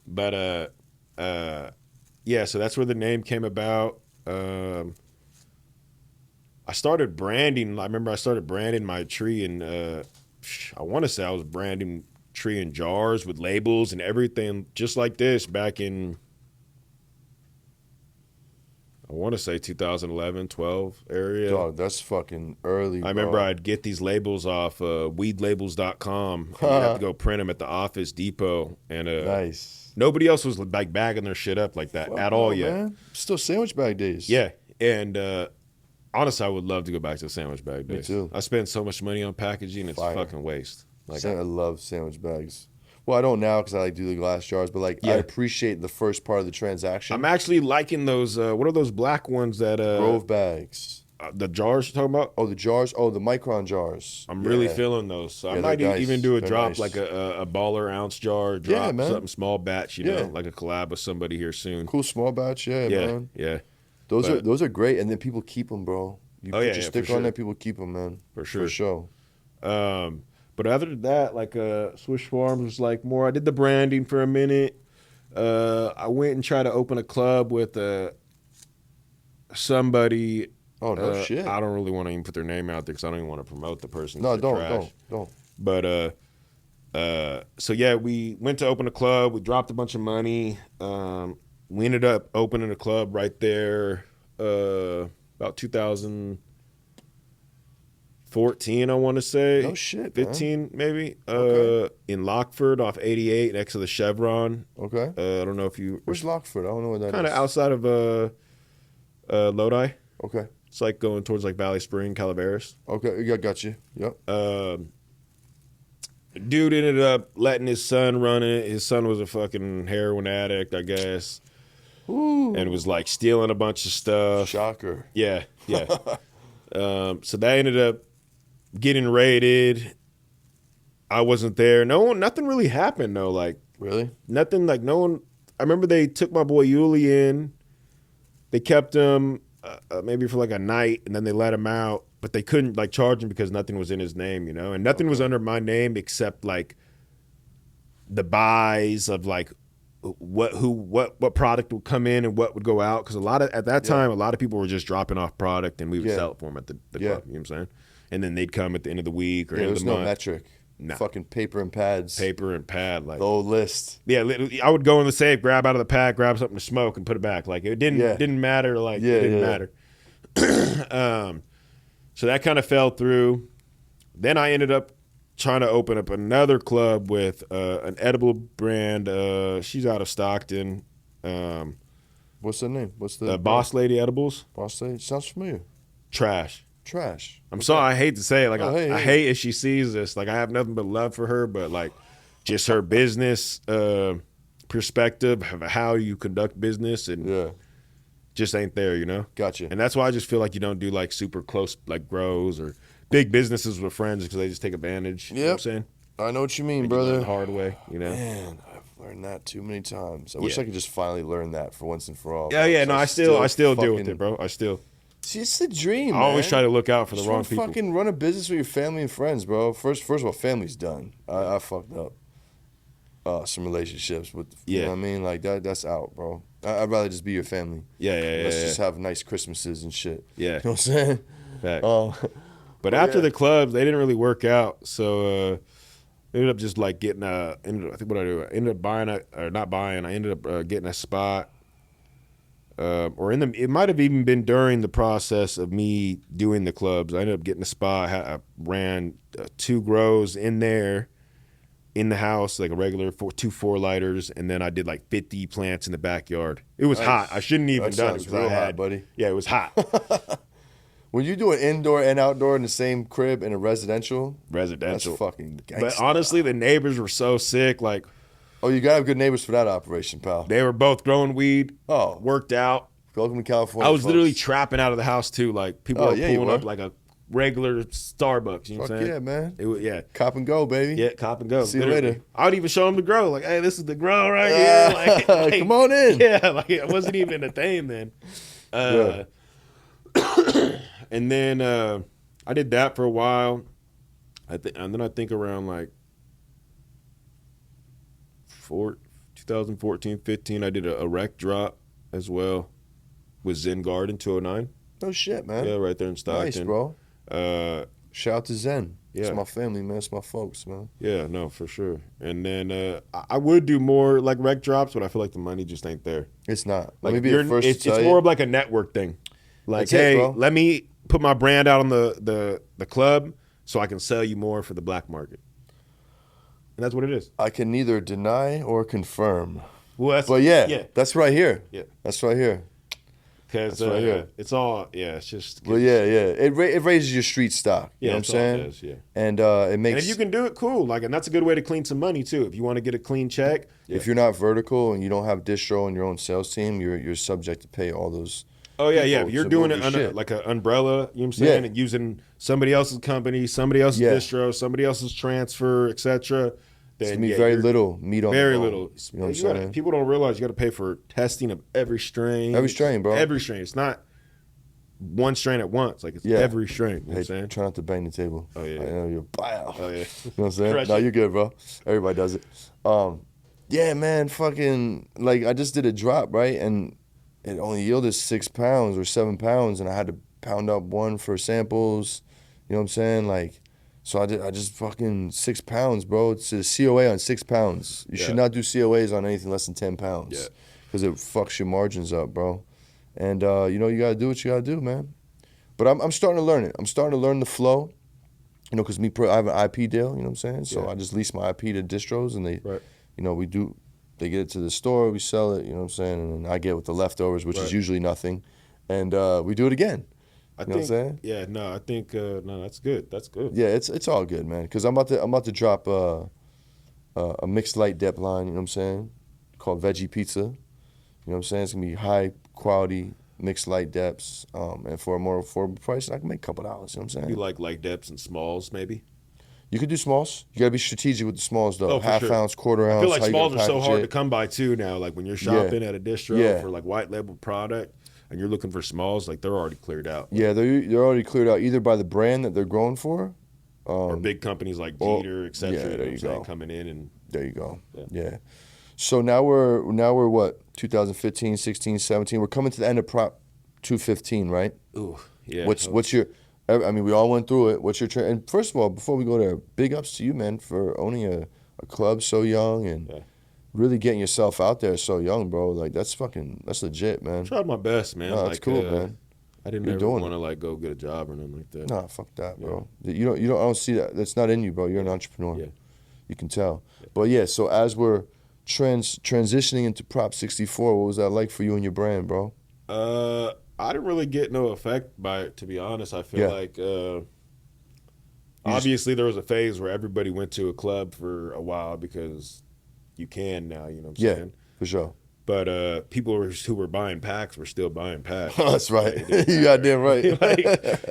But yeah, so that's where the name came about. I started branding. I remember I started branding my tree, and I want to say I was branding tree in jars with labels and everything, just like this back in I want to say 2011, 12 area. Dog, that's fucking early, I remember I'd get these labels off weedlabels.com. And you'd have to go print them at the Office Depot. And nice. Nobody else was like bagging their shit up like that at all yet. Man. Still sandwich bag days. Yeah. And honestly, I would love to go back to the sandwich bag days. Me too. I spend so much money on packaging. It's fucking waste. Like, I love sandwich bags. Well, I don't now because I like do the glass jars, but like I appreciate the first part of the transaction. I'm actually liking those. What are those black ones that Grove bags? The jars you're talking about? Oh, the jars. Oh, the micron jars. I'm really feeling those. So I might even do a drop like a baller ounce jar. Drop something small batch. You know, like a collab with somebody here soon. Cool small batch. Yeah, man. Yeah. Those are great, and then people keep them, bro. You put your sticker on there, people keep them, man. For sure. For sure. But other than that, like Swish Farms was like more. I did the branding for a minute. I went and tried to open a club with somebody. Oh no shit! I don't really want to even put their name out there because I don't even want to promote the person. No, don't. But so yeah, we went to open a club. We dropped a bunch of money. We ended up opening a club right there about 2014, I want to say. No shit, 15 man. maybe. Okay. In Lockford off 88 next to the Chevron. Okay. I don't know if you... Where's Lockford? I don't know where that is. Kind of outside of Lodi. Okay. It's like going towards like Valley Spring, Calaveras. Okay, yeah, got you. Yep. Dude ended up letting his son run it. His son was a fucking heroin addict, I guess. Ooh. And was like stealing a bunch of stuff. Shocker. Yeah. So that ended up getting raided. I wasn't there. Nothing really happened though. Like really, nothing. Like no one. I remember they took my boy Yuli in. They kept him maybe for like a night, and then they let him out. But they couldn't like charge him because nothing was in his name, you know, and nothing was under my name except like the buys of like what product would come in and what would go out. Because at that time, a lot of people were just dropping off product and we would sell it for them at the club. You know what I'm saying? And then they'd come at the end of the week or end of the month. There was no metric. Nah. Fucking paper and pads. Paper and pad. Like the old list. Yeah, I would go in the safe, grab out of the pad, grab something to smoke and put it back. Like it didn't matter. Like it didn't matter. So that kind of fell through. Then I ended up trying to open up another club with an edible brand. She's out of Stockton. What's the name? What's the Boss Lady Edibles? Boss Lady sounds familiar. Trash. I'm sorry. I hate to say it. Like I hate if she sees this. Like I have nothing but love for her, but like just her business perspective of how you conduct business and just ain't there, you know. Gotcha. And that's why I just feel like you don't do like super close like grows or big businesses with friends because they just take advantage. You know what I'm saying? I know what you mean, brother. The hard way, you know. Man, I've learned that too many times. I wish I could just finally learn that for once and for all. Yeah. No, I still deal with it, bro. See, it's the dream, I always try to look out for the wrong people. Fucking run a business with your family and friends, bro. First of all, family's done. I fucked up some relationships with, you know what I mean? Like, that's out, bro. I'd rather just be your family. Let's just have nice Christmases and shit. Yeah. You know what I'm saying? Fact. But after the clubs, they didn't really work out. So I ended up just like getting I think what I do, I ended up buying I ended up getting a spot. It might have even been during the process of me doing the clubs. I ended up getting a spot. I ran 2 grows in there, in the house, like a regular 2 4-lighters, and then I did like 50 plants in the backyard. It was hot. I shouldn't even done it because I had, hot, buddy. Yeah, it was hot. When you do an indoor and outdoor in the same crib in a residential, that's fucking gangsta. But honestly, the neighbors were so sick. Like, oh, you gotta have good neighbors for that operation, pal. They were both growing weed. Oh, worked out. Welcome to California. I was literally trapping out of the house too. Like people were pulling up like a regular Starbucks. You know what I'm saying? Yeah, man. Cop and go, baby. Yeah, cop and go. See you later. I would even show them the grow. Like, hey, this is the grow right here. Like, come on in. Yeah, like it wasn't even a thing then. And then I did that for a while. And then I think around like 2014, 15, I did a rec drop as well with Zen Garden 209. No shit, man. Yeah, right there in Stockton. Nice, bro. Shout out to Zen. It's my family, man. It's my folks, man. Yeah, no, for sure. And then I would do more like rec drops, but I feel like the money just ain't there. It's not. Like, Let me be the first to tell it's you. more of like a network thing. Like, That's hey, let me put my brand out on the club so I can sell you more for the black market. And that's what it is. I can neither deny or confirm. Well, that's right here. Yeah. That's right here. Because it's all, it's just. Well, it raises your street stock. You know what I'm saying? It does, yeah. And it makes. And if you can do it, cool. Like, and that's a good way to clean some money too. If you want to get a clean check. If you're not vertical and you don't have distro and your own sales team, you're subject to pay all those. Oh yeah, yeah. If you're doing it under like an umbrella, you know what I'm saying, and using somebody else's company, somebody else's distro, somebody else's transfer, etc. It's gonna be very little meat on very the bone. little. You know what I'm saying? People don't realize you got to pay for testing of every strain. Every strain, bro. Every strain. It's not one strain at once. Like, it's every strain. You know what I'm saying? Try not to bang the table. Oh yeah. I know you're wow. Oh yeah. You know what I'm saying? No, you're good, bro. Everybody does it. Yeah, man. Fucking like I just did a drop, right, and it only yielded 6 pounds or 7 pounds, and I had to pound up one for samples. You know what I'm saying? Like. So I just fucking 6 pounds, bro. It's a COA on 6 pounds. You should not do COAs on anything less than 10 pounds. Yeah. Because it fucks your margins up, bro. And, you got to do what you got to do, man. But I'm starting to learn it. I'm starting to learn the flow. You know, because I have an IP deal, you know what I'm saying? So I just lease my IP to distros, and they, they get it to the store, we sell it, you know what I'm saying? And then I get with the leftovers, which is usually nothing. And we do it again. You know what I'm saying? Yeah, no, I think that's good. That's good. Yeah, it's all good, man. Because I'm about to drop a mixed light dep line. You know what I'm saying? Called Veggie Pizza. You know what I'm saying? It's gonna be high quality mixed light deps, and for a more affordable price, I can make a couple dollars. You know what I'm saying? You like light deps and smalls, maybe? You could do smalls. You gotta be strategic with the smalls, though. Oh, Half ounce, quarter ounce. I feel like smalls are so hard to come by too now. Like when you're shopping at a distro for like white label product. And you're looking for smalls, like they're already cleared out. Yeah, they're already cleared out either by the brand that they're growing for, or big companies like Jeter, etc. Yeah, there you go. Coming in and there you go. Yeah. So now we're what 2015, 16, 17. We're coming to the end of Prop 215, right? Ooh, yeah. What's your? I mean, we all went through it. What's your trend? And first of all, before we go there, big ups to you, man, for owning a club so young and. Really getting yourself out there so young, bro. Like that's legit, man. I tried my best, man. No, that's cool, man. I didn't ever want to like go get a job or nothing like that. Nah, fuck that, bro. You don't. I don't see that. That's not in you, bro. You're an entrepreneur. Yeah. You can tell. Yeah. But yeah, so as we're transitioning into Prop 64, what was that like for you and your brand, bro? I didn't really get no effect by it, to be honest. I feel like obviously there was a phase where everybody went to a club for a while because. You can now, you know what I'm saying? Yeah, for sure. But people who were buying packs were still buying packs. That's right. You goddamn right. Like,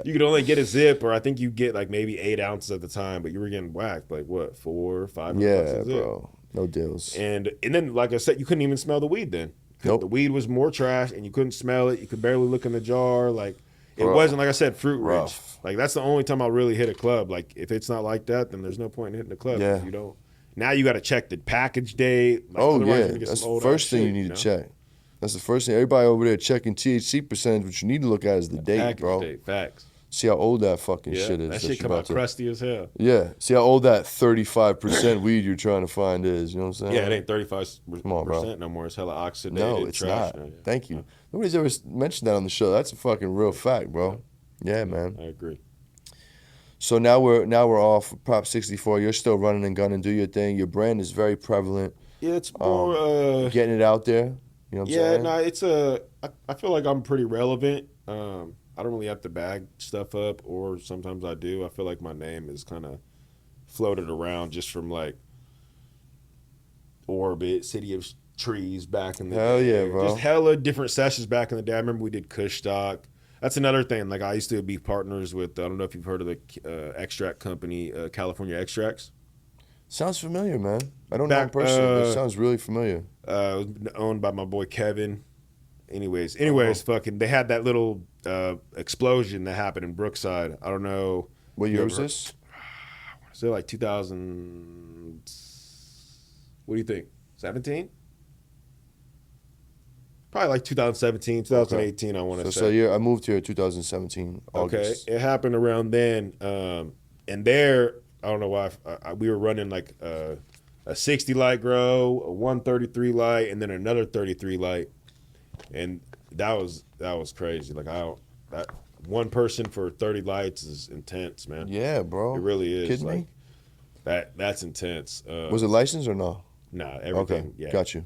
you could only get a zip, or I think you get like maybe 8 ounces at the time, but you were getting whacked like what, 400, 500 bucks a zip. Yeah, bro. No deals. And then, like I said, you couldn't even smell the weed then. Nope. The weed was more trash, and you couldn't smell it. You could barely look in the jar. Like it wasn't, like I said, fruit rich. Like that's the only time I'll really hit a club. Like if it's not like that, then there's no point in hitting the club. Yeah. You don't. Now you got to check the package date. Like, that's the first thing you need to check. That's the first thing. Everybody over there checking THC percentage. What you need to look at is the date, bro. Date. Facts. See how old that fucking shit is. That shit come out crusty as hell. Yeah. See how old that 35% weed you're trying to find is. You know what I'm saying? Yeah, it ain't 35% Come on, bro. no more. It's hella oxidated. No, it's trash. not. Thank you. Nobody's ever mentioned that on the show. That's a fucking real fact, bro. Yeah, man. I agree. So now we're off Prop 64. You're still running and gunning, do your thing. Your brand is very prevalent. Yeah, it's more getting it out there. You know what I'm saying? Yeah, it's I feel like I'm pretty relevant. I don't really have to bag stuff up, or sometimes I do. I feel like my name is kind of floated around just from like Orbit, City of Trees back in the day. Hell yeah, bro. Just hella different sessions back in the day. I remember we did Kush Stock. That's another thing. Like I used to be partners with, I don't know if you've heard of the extract company, California Extracts. Sounds familiar, man. I don't know him personally, but it sounds really familiar. It was owned by my boy Kevin. Anyways, fucking, they had that little explosion that happened in Brookside. I don't know. What year was this? I want to say like 2000. What do you think? 17? Probably like 2017, 2018, okay. I want to say. So I moved here in 2017, August. Okay, it happened around then. And there, I don't know why, we were running like a 60 light grow, a 133 light, and then another 33 light. And that was crazy. Like that one person for 30 lights is intense, man. Yeah, bro. It really is. Kidding like me? that's intense. Was it licensed or no? Nah, everything. Okay, yeah. got you.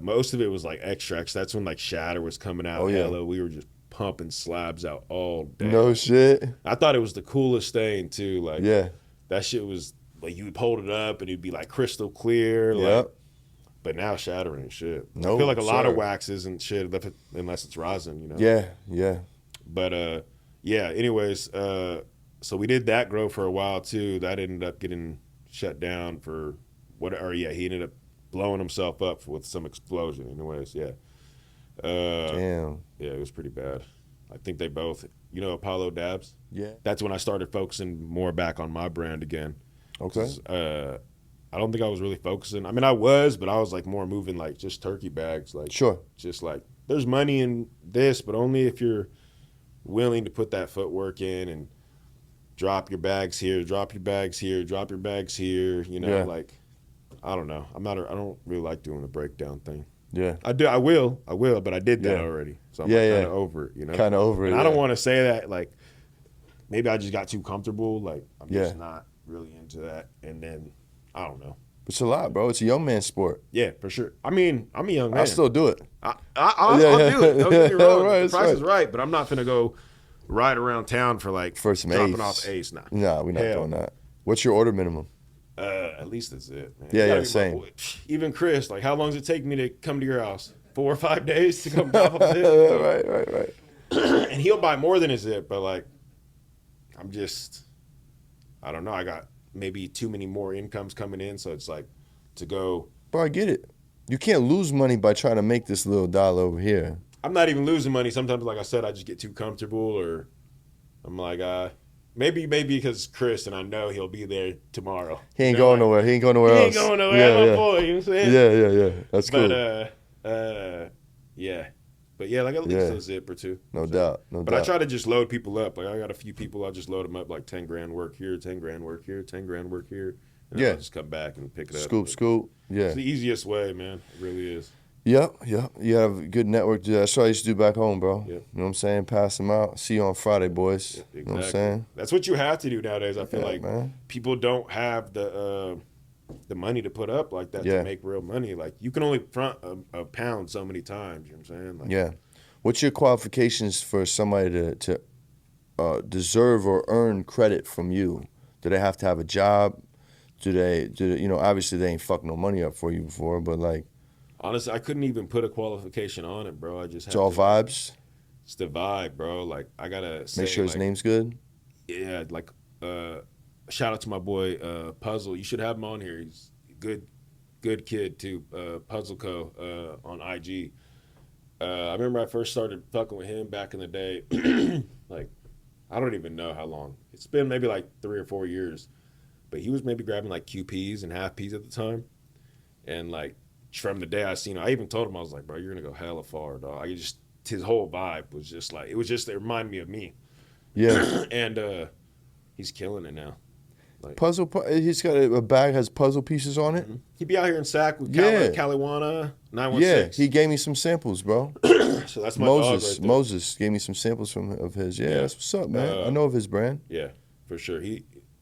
Most of it was like extracts. That's when like shatter was coming out. Oh, yeah. Hella. We were just pumping slabs out all day. No shit. I thought it was the coolest thing too. Like Yeah. that shit was like you would hold it up and it'd be like crystal clear. Yep. Like, but now shattering shit. No, I feel like a lot sir. of waxes and shit unless it's rosin, you know. Yeah, yeah. But yeah. Anyways, so we did that grow for a while too. That ended up getting shut down for he ended up blowing himself up with some explosion. Anyways, yeah. Damn. Yeah, it was pretty bad. I think they both, Apollo Dabs. Yeah. That's when I started focusing more back on my brand again. Okay. I don't think I was really focusing. I mean, I was, but I was like more moving like just turkey bags. Like Sure. Just like there's money in this, but only if you're willing to put that footwork in and drop your bags here, drop your bags here, drop your bags here. Yeah. Like I don't know. I don't really like doing the breakdown thing. Yeah. I will, but I did that already. So I'm kind of over it, Kind of over it. And I don't want to say that, like, maybe I just got too comfortable. Like, I'm just not really into that. And then, I don't know. It's a lot, bro. It's a young man sport. Yeah, for sure. I mean, I'm a young man. I'll still do it. I'll do it. Don't get me wrong. Right, the price right. is right, but I'm not going to go ride around town for, like, For some dropping ace. off ace. Nah, we're not doing that. What's your order minimum? At least that's it, man. Yeah, same. Even Chris, like, how long does it take me to come to your house? 4 or 5 days to come drop off it? Right. And he'll buy more than his zip, but like, I don't know. I got maybe too many more incomes coming in, so it's like to go. Bro, I get it. You can't lose money by trying to make this little dollar over here. I'm not even losing money. Sometimes, like I said, I just get too comfortable, or I'm like, maybe because Chris and I know he'll be there tomorrow. He ain't going nowhere. He ain't going nowhere else. He ain't going nowhere. My boy, you know what I'm saying? Yeah. That's cool. Yeah. But yeah, like at least a zip or two. No doubt. But I try to just load people up. Like I got a few people, I'll just load them up like 10 grand work here, 10 grand work here, 10 grand work here. And I'll just come back and pick it up. Scoop. Yeah. It's the easiest way, man. It really is. Yep. You have a good network. That's what I used to do back home, bro. Yep. You know what I'm saying? Pass them out. See you on Friday, boys. Exactly. You know what I'm saying? That's what you have to do nowadays. I feel like man. People don't have the money to put up like that to make real money. Like you can only front a pound so many times. You know what I'm saying? Like, yeah. What's your qualifications for somebody to deserve or earn credit from you? Do they have to have a job? Do they obviously they ain't fucked no money up for you before, but like. Honestly, I couldn't even put a qualification on it, bro. I just It's all vibes. It's the vibe, bro. Like I gotta say, make sure his name's good. Yeah, like shout out to my boy Puzzle. You should have him on here. He's a good kid too. Puzzle Co. On IG. I remember I first started fucking with him back in the day. Like I don't even know how long. It's been maybe like 3 or 4 years. But he was maybe grabbing like QPs and half Ps at the time, and like. From the day I seen him, I even told him, I was like, bro, you're going to go hella far, dog. His whole vibe was just like, it reminded me of me. Yeah. And he's killing it now. Like, he's got a bag, has puzzle pieces on it. Mm-hmm. He'd be out here in Sac with Caliwana 916. Yeah, he gave me some samples, bro. So that's my dog right there. Moses gave me some samples of his. Yeah, that's what's up, man. I know of his brand. Yeah, for sure.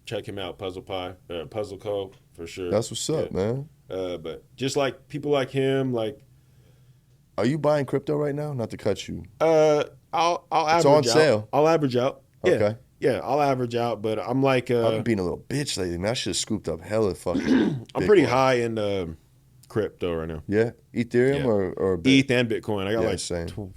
Check him out, Puzzle Co. For sure. That's what's up, man. But just like people like him, like. Are you buying crypto right now? Not to cut you. I'll average. It's on sale. I'll average out. Yeah. Okay. Yeah, I'll average out, but I'm like. I've been being a little bitch lately, man. I should have scooped up hella fucking. I'm pretty high in crypto right now. Yeah, Ethereum or ETH and Bitcoin. I got same.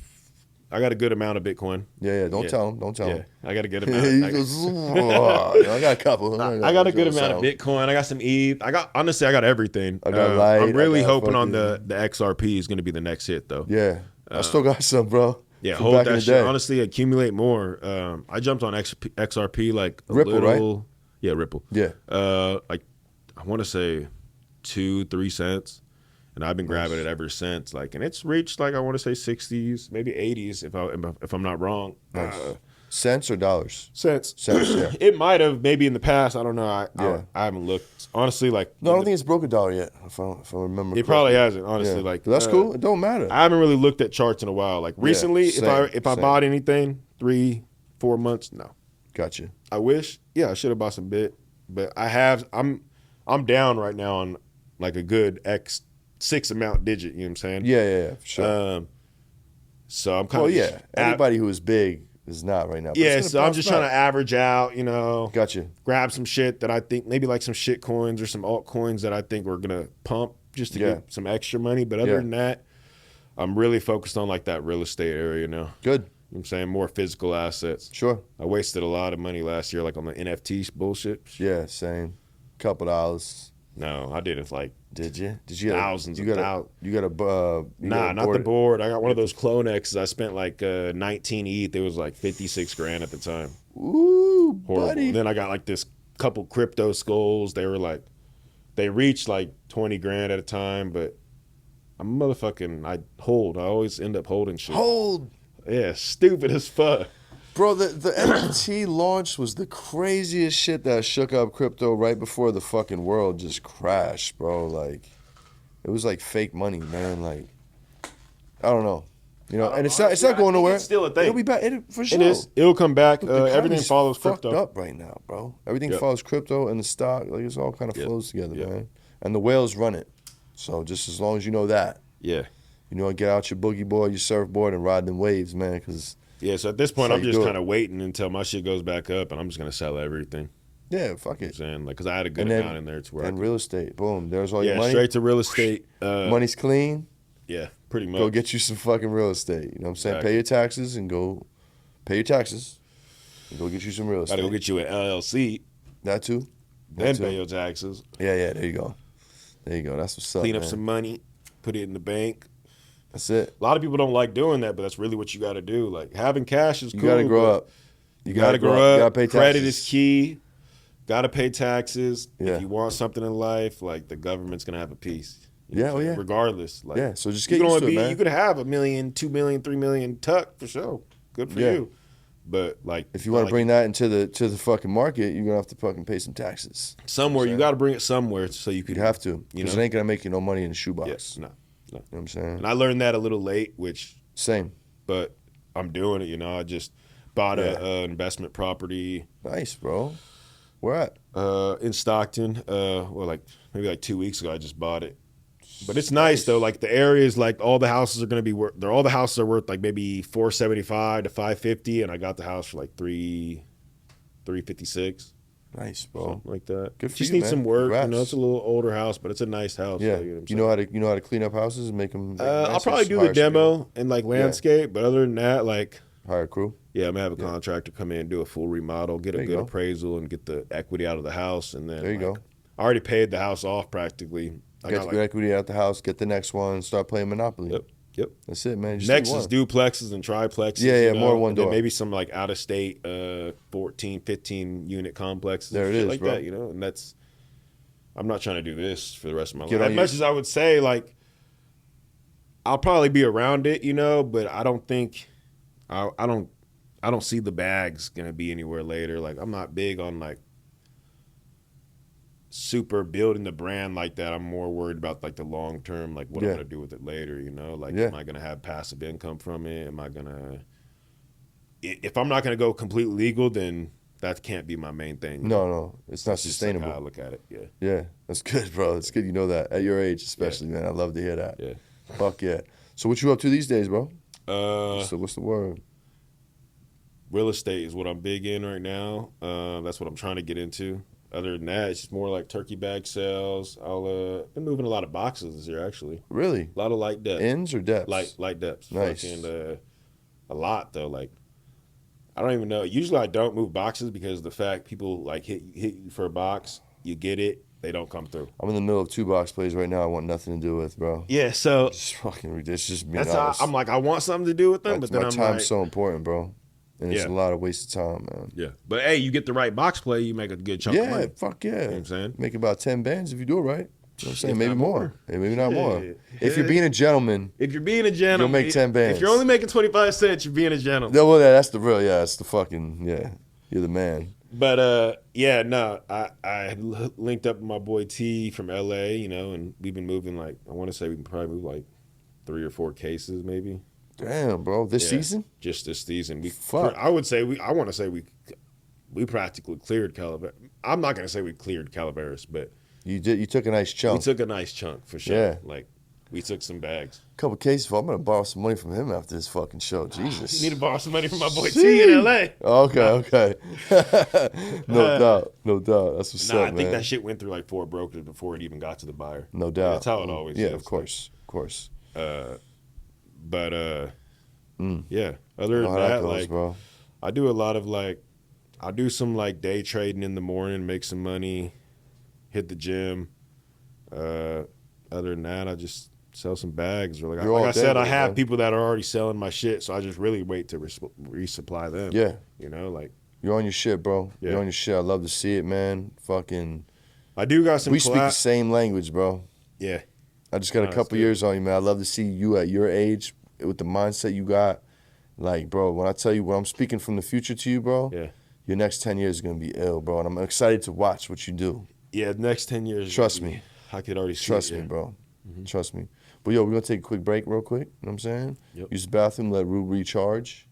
I got a good amount of Bitcoin. Yeah. Don't tell him. Don't tell him. I got a good amount. I got a couple. I got a good amount of Bitcoin. I got some ETH. I got everything. I got light. I'm really hoping on the XRP is going to be the next hit though. Yeah, I still got some, bro. Yeah, hold that shit. Honestly, accumulate more. I jumped on XRP like a Ripple, little. right? Yeah, Ripple. Yeah. Like I want to say 2-3 cents. And I've been grabbing it ever since, like, and it's reached like I want to say 60s, maybe 80s, if I'm not wrong. Nice. Cents or dollars? Cents. Cents, yeah. It might have maybe in the past. I don't know. I haven't looked. Honestly, like... No, I don't think it's broke $1 yet, if I remember It probably hasn't, honestly. Like, but that's cool. It don't matter. I haven't really looked at charts in a while. Like, recently, if I bought anything, 3-4 months, no. Gotcha. I wish. Yeah, I should have bought some bit. But I'm down right now on, like, a good X6 amount digit, you know what I'm saying? Yeah, for sure. So I'm kind of... Anybody who is big is not right now. Yeah, so I'm just trying to average out, you know. Gotcha. Grab some shit that I think, maybe like some shit coins or some altcoins that I think we're going to pump just to get some extra money. But other than that, I'm really focused on like that real estate area now. Good. You know what I'm saying? More physical assets. Sure. I wasted a lot of money last year like on the NFT bullshit. Yeah, same. Couple dollars. No, I did it like... Did you? Did you? Thousands of thousands. You got a Nah, not the board. I got one of those Clone X's. I spent like 19 ETH. It was like 56 grand at the time. Ooh, horrible. Buddy. And then I got like this couple crypto skulls. They were like, they reached like 20 grand at a time, but I'm motherfucking, I always end up holding shit. Yeah, stupid as fuck. Bro, the NFT launch was the craziest shit that shook up crypto right before the fucking world just crashed, bro. Like, it was like fake money, man. Like, I don't know. You know, and it's not going nowhere. It's still a thing. It'll be back, for sure. It is. It'll come back. Everything follows crypto. Fucked up right now, bro. Everything follows crypto and the stock. Like, it's all kind of flows together, man. And the whales run it. So just as long as you know that. Yeah. You know, get out your boogie board, your surfboard, and ride them waves, man, because... Yeah, so at this point, I'm just kind of waiting until my shit goes back up, and I'm just going to sell everything. Yeah, fuck it. You know like, because I had a good amount in there to where real estate, boom, there's all your money. Yeah, straight to real estate. Money's clean. Yeah, pretty much. Go get you some fucking real estate. You know what I'm saying? Exactly. Pay your taxes and go pay your taxes and go get you some real estate. Gotta go get you an LLC. That too. Then pay your taxes. Yeah, there you go. There you go. That's what's up, Clean up some money, put it in the bank. That's it. A lot of people don't like doing that, but that's really what you got to do. Like, having cash is cool. You got to grow up. You got to grow up. You got to pay taxes. Credit is key. Got to pay taxes. Yeah. If you want something in life, like, the government's going to have a piece. Yeah, Regardless. Like, so just get used to it, man. You could have $1 million, $2 million, $3 million tuck for sure. Good for you. But, like... If you want to bring that into the fucking market, you're going to have to fucking pay some taxes. Somewhere. You got to bring it somewhere so you can... You have to. Because it ain't going to make you no money in the shoebox. No. You know what I'm saying? And I learned that a little late, which... Same. But I'm doing it, you know. I just bought a investment property. Nice, bro. Where at? In Stockton. Maybe like 2 weeks ago, I just bought it. But it's nice, though. Like, the areas, like, all the houses are going to be worth... All the houses are worth, like, maybe $475 to $550, and I got the house for, like, $356. Nice, bro. Something like that. Good for Just you, needs some work. Congrats. You know, it's a little older house, but it's a nice house. Yeah. Like, you know how to clean up houses and make them. I'll probably do the demo and like landscape, but other than that, like hire a crew. Yeah, I'm gonna have a contractor come in and do a full remodel, get a good appraisal, and get the equity out of the house, and then there you go. I already paid the house off practically. Get the equity out of the house, get the next one, start playing Monopoly. Yep. That's it, man. Just next is duplexes and triplexes. Yeah, more one door. Maybe some like out of state 14, 15 unit complexes. There it is, like bro. That, you know, and that's. I'm not trying to do this for the rest of my life. As much as I would say, like, I'll probably be around it, you know, but I don't think, I don't see the bags gonna be anywhere later. Like, I'm not big on like super building the brand like that. I'm more worried about like the long term, like what I'm gonna do with it later, you know? Like, am I gonna have passive income from it? Am I gonna, if I'm not gonna go completely legal, then that can't be my main thing. No, it's not sustainable. Like how I look at it, Yeah, that's good, bro. It's good you know that at your age, especially, man. I love to hear that. Yeah, fuck yeah. So what you up to these days, bro? So what's the word? Real estate is what I'm big in right now. That's what I'm trying to get into. Other than that, it's just more like turkey bag sales. I'll been moving a lot of boxes this year, actually. Really? A lot of light depths. Ins or depths? Light depths. Nice. And a lot though. Like, I don't even know. Usually I don't move boxes because of the fact people like hit you for a box, you get it, they don't come through. I'm in the middle of 2 box plays right now. I want nothing to do with, bro. Yeah, so it's fucking ridiculous. Just being that's honest. how I'm like, I want something to do with them, but then my I'm time's like, so important, bro. And it's a lot of wasted time, man. Yeah. But hey, you get the right box play, you make a good chunk of money. Fuck yeah. You know what I'm saying? Make about 10 bands if you do it right. You know what I'm saying? Maybe more. Maybe not more. If you're being a gentleman. If you're being a gentleman. You'll make 10 bands. If you're only making 25 cents, you're being a gentleman. No, well, that's the real, that's the fucking, you're the man. But, I linked up with my boy T from LA, you know, and we've been moving I want to say we can probably move 3 or 4 cases maybe. Damn, bro. This season? Just this season. Fuck. I want to say we practically cleared Calaveras. I'm not going to say we cleared Calaveras, but. You took a nice chunk. We took a nice chunk for sure. Yeah. We took some bags. A couple cases. I'm going to borrow some money from him after this fucking show. Jesus. You need to borrow some money from my boy T in LA. Okay. No doubt. That's what's up, man. I think that shit went through 4 brokers before it even got to the buyer. No doubt. That's how it always is. Yeah, of course. Yeah. Other than that, goes, bro. I do a lot of I do some day trading in the morning, make some money, hit the gym. Other than that, I just sell some bags. Or like I said, I have people that are already selling my shit, so I just really wait to resupply them. Yeah. You know, you're on your shit, bro. Yeah. You're on your shit. I love to see it, man. Fucking. I do got some. We speak the same language, bro. Yeah. I just got a couple years on you, man. I love to see you at your age with the mindset you got. Bro, when I tell you when I'm speaking from the future to you, bro. Yeah. Your next 10 years is gonna be ill, bro, and I'm excited to watch what you do. Yeah, the next 10 years. Trust me. I could already see Trust me, bro. Mm-hmm. Trust me. But yo, we're gonna take a quick break real quick. You know what I'm saying? Yep. Use the bathroom, let Rue recharge.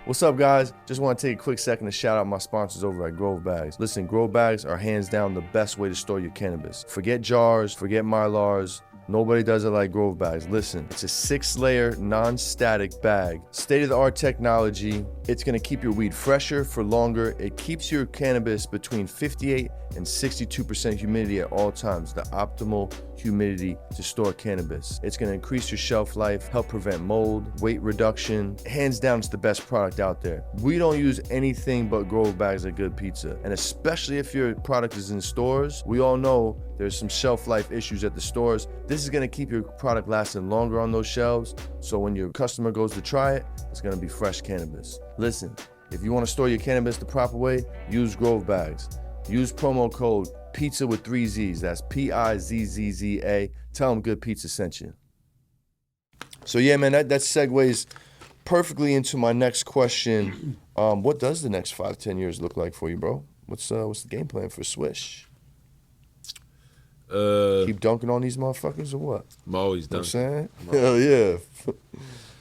What's up, guys? Just want to take a quick second to shout out my sponsors over at Grove Bags. Listen, Grove Bags are hands down the best way to store your cannabis. Forget jars, forget Mylars. Nobody does it like Grove Bags. Listen, it's a 6-layer, non-static bag. State-of-the-art technology. It's gonna keep your weed fresher for longer. It keeps your cannabis between 58 and 62% humidity at all times, the optimal humidity to store cannabis. It's gonna increase your shelf life, help prevent mold, weight reduction. Hands down, it's the best product out there. We don't use anything but Grove Bags at Good PizzZa. And especially if your product is in stores, we all know there's some shelf life issues at the stores. This is gonna keep your product lasting longer on those shelves. So when your customer goes to try it, it's gonna be fresh cannabis. Listen, if you wanna store your cannabis the proper way, use Grove Bags. Use promo code PIZZA with 3 Z's. That's PIZZZA. Tell them Good PizzZa sent you. So yeah, man, that segues perfectly into my next question. What does the next 5-10 years look like for you, bro? What's the game plan for Swish? Keep dunking on these motherfuckers or what? I'm always dunking. You know what I'm saying? Hell yeah.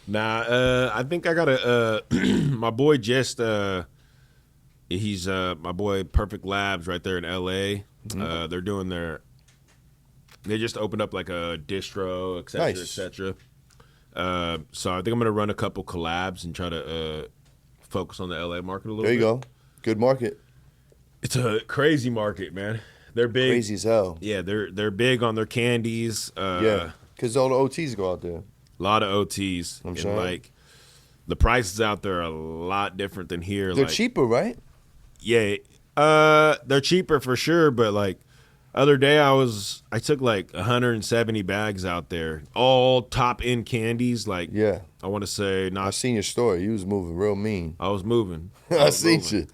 Nah, I think I got my boy just he's my boy Perfect Labs right there in LA. Mm-hmm. They're doing they just opened up a distro, et cetera, et cetera. So I think I'm gonna run a couple collabs and try to focus on the LA market a little bit. There you go. Good market. It's a crazy market, man. They're big. Crazy as hell. Yeah, they're big on their candies. Yeah, because all the OTs go out there. A lot of OTs. I'm sure. The prices out there are a lot different than here. They're cheaper, right? Yeah. They're cheaper for sure, but other day I took 170 bags out there, all top end candies. Yeah. I want to say not. I seen your story. You was moving real mean. I was moving. I seen you.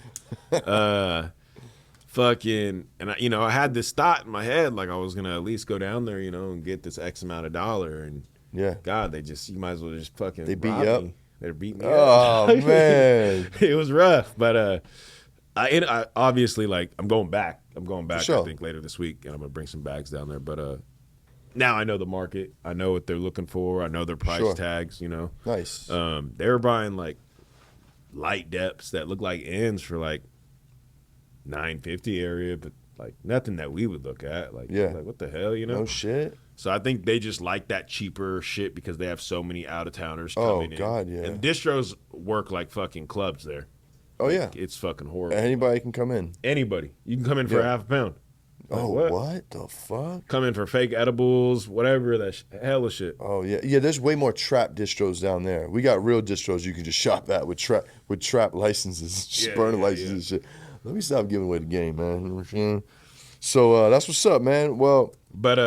Fucking, and I had this thought in my head, I was gonna at least go down there, and get this X amount of dollar, and yeah, God, you might as well just fucking. They beat you up. They beat me up. Oh man, it was rough, but I obviously I'm going back. I'm going back. Sure. I think later this week, and I'm gonna bring some bags down there. But now I know the market. I know what they're looking for. I know their price tags. Nice. They were buying light depths that look like ends for $950 area, but nothing that we would look at. What the hell, No shit. So I think they just like that cheaper shit because they have so many out of towners coming in. Oh God, yeah. And distros work like fucking clubs there. Oh yeah, it's fucking horrible. Anybody can come in. Anybody, you can come in for half a pound. What the fuck? Come in for fake edibles, whatever that hell of shit. Oh yeah. There's way more trap distros down there. We got real distros you can just shop at with trap licenses, burner licenses and shit. Let me stop giving away the game, man. You know what I'm saying? So that's what's up, man. Well, but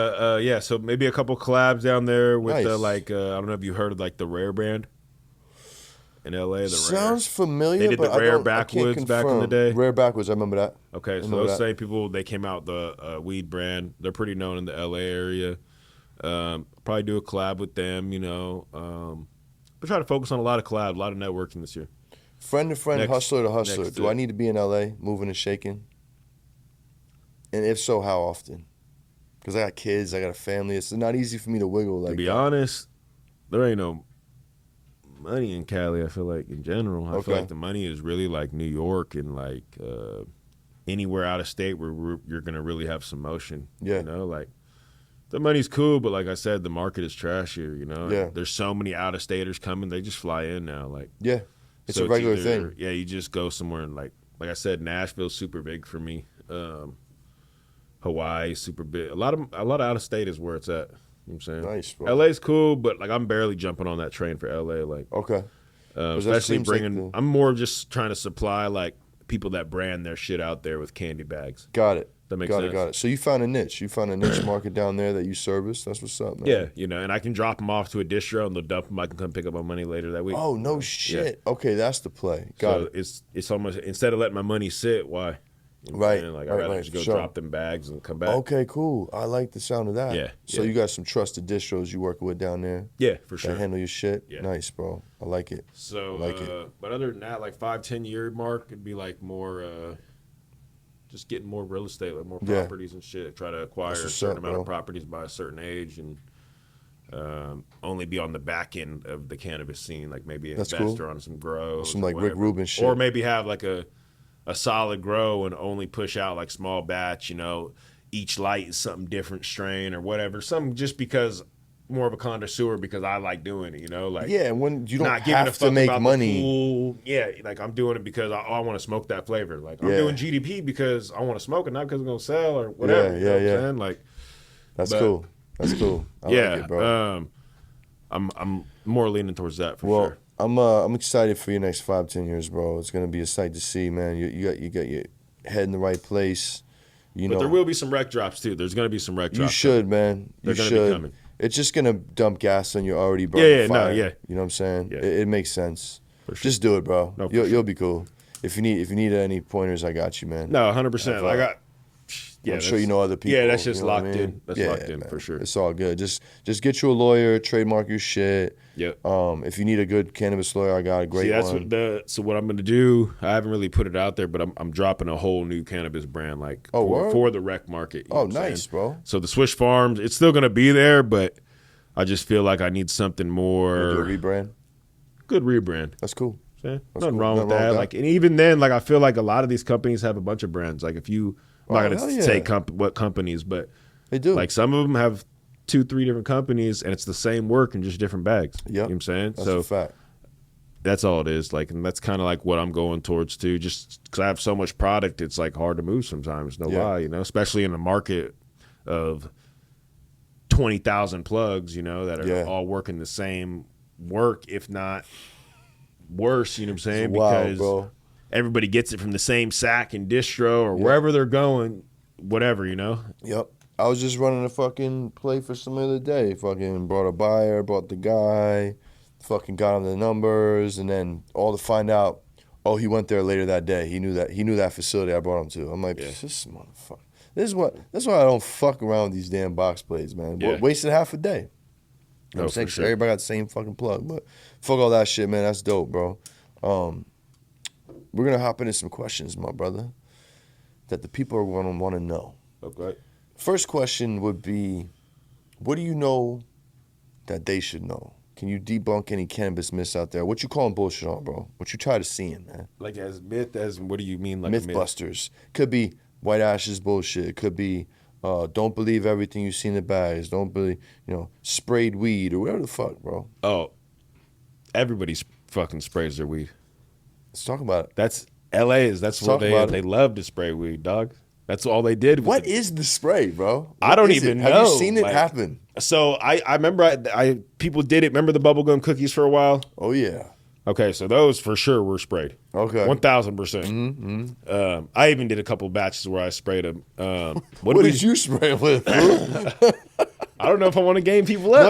so maybe a couple collabs down there with nice. I don't know if you heard of the Rare brand. in LA. Sounds familiar. They did the rare backwoods back in the day. Rare backwoods, I remember that. Okay, so those same people, they came out the weed brand. They're pretty known in the LA area. Probably do a collab with them, you know. But try to focus on a lot of collabs, a lot of networking this year. Friend to friend, hustler to hustler. Do I need to be in LA, moving and shaking? And if so, how often? Because I got kids, I got a family. It's not easy for me to wiggle like that. To be honest, there ain't no money in Cali, I feel like, in general. I feel like the money is really like New York and like anywhere out of state where you're going to really have some motion. Yeah. You know, like the money's cool, but like I said, the market is trash here, you know? Yeah. There's so many out-of-staters coming, they just fly in now. Like, yeah, it's a regular thing. Yeah, you just go somewhere and like I said, Nashville's super big for me. Hawaii, super big. A lot of out-of-state is where it's at. You know what I'm saying? Nice, bro. LA's cool, but like I'm barely jumping on that train for LA. Like, especially bringing. I'm more just trying to supply like people that brand their shit out there with candy bags. Got it. That makes sense. Got it. So you found a niche. You found a niche market down there that you service. That's what's up, man. Yeah, you know, and I can drop them off to a distro and they'll dump them. I can come pick up my money later that week. Oh no shit. Yeah. Okay, that's the play. Got it. It's almost instead of letting my money sit, why? You know right. Like I'd rather just go drop them bags and come back. Okay, cool. I like the sound of that. Yeah. So you got some trusted distros you working with down there? Yeah, for sure. That handle your shit? Yeah. Nice, bro. I like it. So, but other than that, like 5-10 year mark, it'd be like more, just getting more real estate, like more properties and shit. Try to acquire a certain amount of properties by a certain age and only be on the back end of the cannabis scene, like maybe investor on some grows. Some like Rick Rubin shit. Or maybe have like a solid grow and only push out like small batch, you know, each light is something different strain or whatever. Some just because more of a connoisseur because I like doing it, you know, like when you don't have to make money. Yeah, like I'm doing it because I want to smoke that flavor. Like I'm doing GDP because I want to smoke it, not because I'm gonna sell or whatever. Yeah, you know what I'm saying? Like that's cool. That's cool. I like it, bro. I'm more leaning towards that for sure. I'm excited for your next 5-10 years, bro. It's gonna be a sight to see, man. You got your head in the right place. But there will be some rec drops too. There's gonna be some rec drops. You should, man. They're gonna be coming. It's just gonna dump gas on your already burning fire. Yeah. You know what I'm saying? Yeah. It makes sense. For sure. Just do it, bro. No, you'll be cool. If you need any pointers, I got you, man. No, 100%. I got. I'm sure you know other people. Yeah, that's just locked in. I mean? That's locked in, man. For sure. It's all good. Just get you a lawyer, trademark your shit. Yep. If you need a good cannabis lawyer, I got a great one. So what I'm gonna do, I haven't really put it out there, but I'm dropping a whole new cannabis brand, like for the rec market. Oh, nice, bro. So the Swish Farms, it's still gonna be there, but I just feel like I need something more. Do a rebrand. Good rebrand. That's cool. Nothing wrong with that. Like, and even then, like I feel like a lot of these companies have a bunch of brands. Like if you, I'm not gonna say what companies, but they do. Like some of them have 2-3 different companies, and it's the same work in just different bags. Yep. You know what I'm saying? That's a fact. That's all it is. Like, and that's kind of like what I'm going towards too. Just because I have so much product, it's like hard to move sometimes. No lie, you know, especially in a market of 20,000 plugs, you know, that are all working the same work, if not worse. You know what I'm saying? Because everybody gets it from the same sack and distro or wherever they're going, whatever, you know. Yep. I was just running a fucking play for some other day. Fucking brought a buyer, brought the guy, fucking got on the numbers, and then all to find out, oh, he went there later that day. He knew that facility I brought him to. I'm like, this motherfucker. That's why I don't fuck around with these damn box blades, man. Wasted half a day. You know what I'm saying? Sure. Everybody got the same fucking plug, but fuck all that shit, man. That's dope, bro. We're gonna hop into some questions, my brother, that the people are gonna want to know. Okay. First question would be, what do you know that they should know? Can you debunk any cannabis myths out there? What you calling bullshit on, bro? What you tired of seeing, man? Like as myth, as what do you mean? Like Mythbusters. Could be white ashes bullshit. It could be don't believe everything you see in the bags. Don't believe, sprayed weed or whatever the fuck, bro. Oh, everybody fucking sprays their weed. Let's talk about it. That's That's what they love to spray weed, dog. That's all they did. What is the spray, bro? I don't even know. Have you seen it happen? So I remember people did it. Remember the bubblegum cookies for a while? Oh, yeah. Okay, so those for sure were sprayed. Okay. 1,000%. Mm-hmm. I even did a couple batches where I sprayed them. What did you spray with? I don't know if I want to game people up.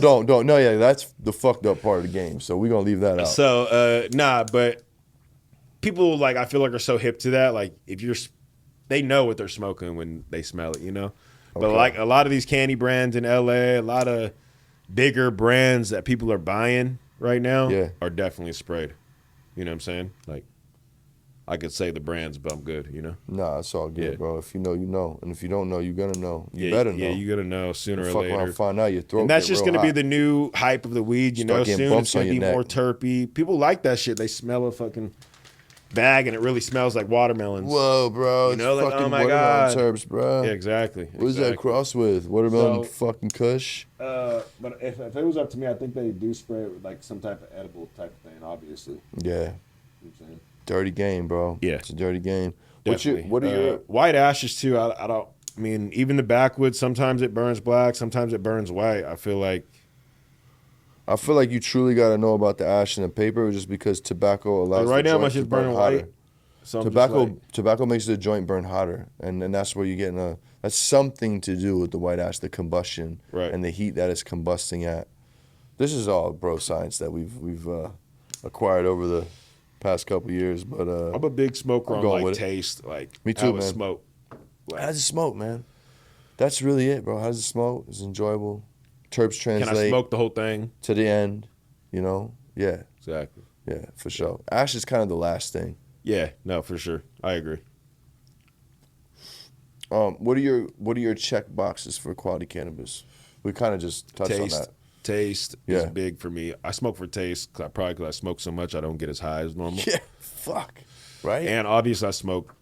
No, don't. No, yeah, that's the fucked up part of the game. So we're gonna leave that out. So but people like I feel like are so hip to that. Like they know what they're smoking when they smell it, you know. But like a lot of these candy brands in LA, a lot of bigger brands that people are buying right now are definitely sprayed. You know what I'm saying? Like I could say the brands, but I'm good, you know? Nah, it's all good, bro. If you know, you know. And if you don't know, you're going to know. You better know. Yeah, you're going to know sooner or later. Fuck find out your throat. And that's just going to be the new hype of the weed, you know? Soon it's going to be more terpy. People like that shit. They smell a fucking bag and it really smells like watermelons. Whoa, bro. You know, it's like, fucking oh my watermelon God. Terps, bro. Yeah, exactly. What is that cross with? Watermelon fucking kush? But if it was up to me, I think they do spray it with like some type of edible type of thing, obviously. Yeah. You know what I'm saying? Dirty game, bro. Yeah. It's a dirty game. Definitely. What are your white ashes too? I mean, even the backwoods, sometimes it burns black, sometimes it burns white. I feel like you truly got to know about the ash and the paper just because tobacco allows right the now joint my to shit's burn burning hotter. white. So Tobacco makes the joint burn hotter, and that's where you're getting that's something to do with the white ash, the combustion, and the heat that it's combusting at. This is all bro science that we've acquired over the past couple years, but I'm a big smoker on like taste, like me too, how man. Smoke. Like, how does it smoke, man? That's really it, bro. How does it smoke? It's enjoyable. Terps translate. Can I smoke the whole thing to the end? You know? Yeah. Exactly. Yeah, for sure. Ash is kind of the last thing. Yeah, no, for sure. I agree. What are your check boxes for quality cannabis? We kind of just touched on that. Taste is big for me. I smoke for taste because I smoke so much I don't get as high as normal. Yeah, fuck. Right? And obviously I smoke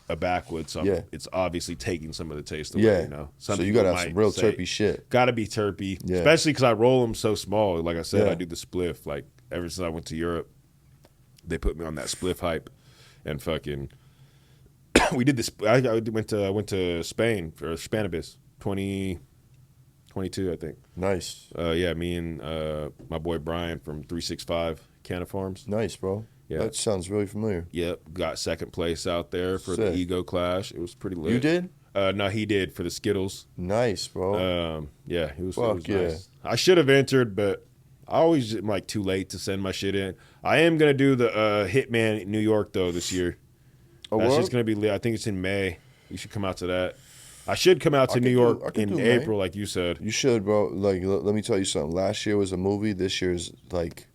a backwood, so it's obviously taking some of the taste away, you know? So you got to have some real terpy shit. Got to be terpy, especially because I roll them so small. Like I said, I do the spliff. Like ever since I went to Europe, they put me on that spliff hype and fucking we did this. I went to Spain for Spanibus 2022, I think. Nice. Yeah, me and my boy Brian from 365 Canna Farms. Nice, bro. Yeah, that sounds really familiar. Yep, got second place out there for the Ego Clash. It was pretty lit. You did? No, he did for the Skittles. Nice, bro. Yeah, it was nice. I should have entered, but I always am like too late to send my shit in. I am gonna do the Hitman in New York though this year. That's just gonna be lit. I think it's in May. You should come out to that. I should come out to New York in April, like you said. You should, bro. Like, let me tell you something. Last year was a movie. This year's like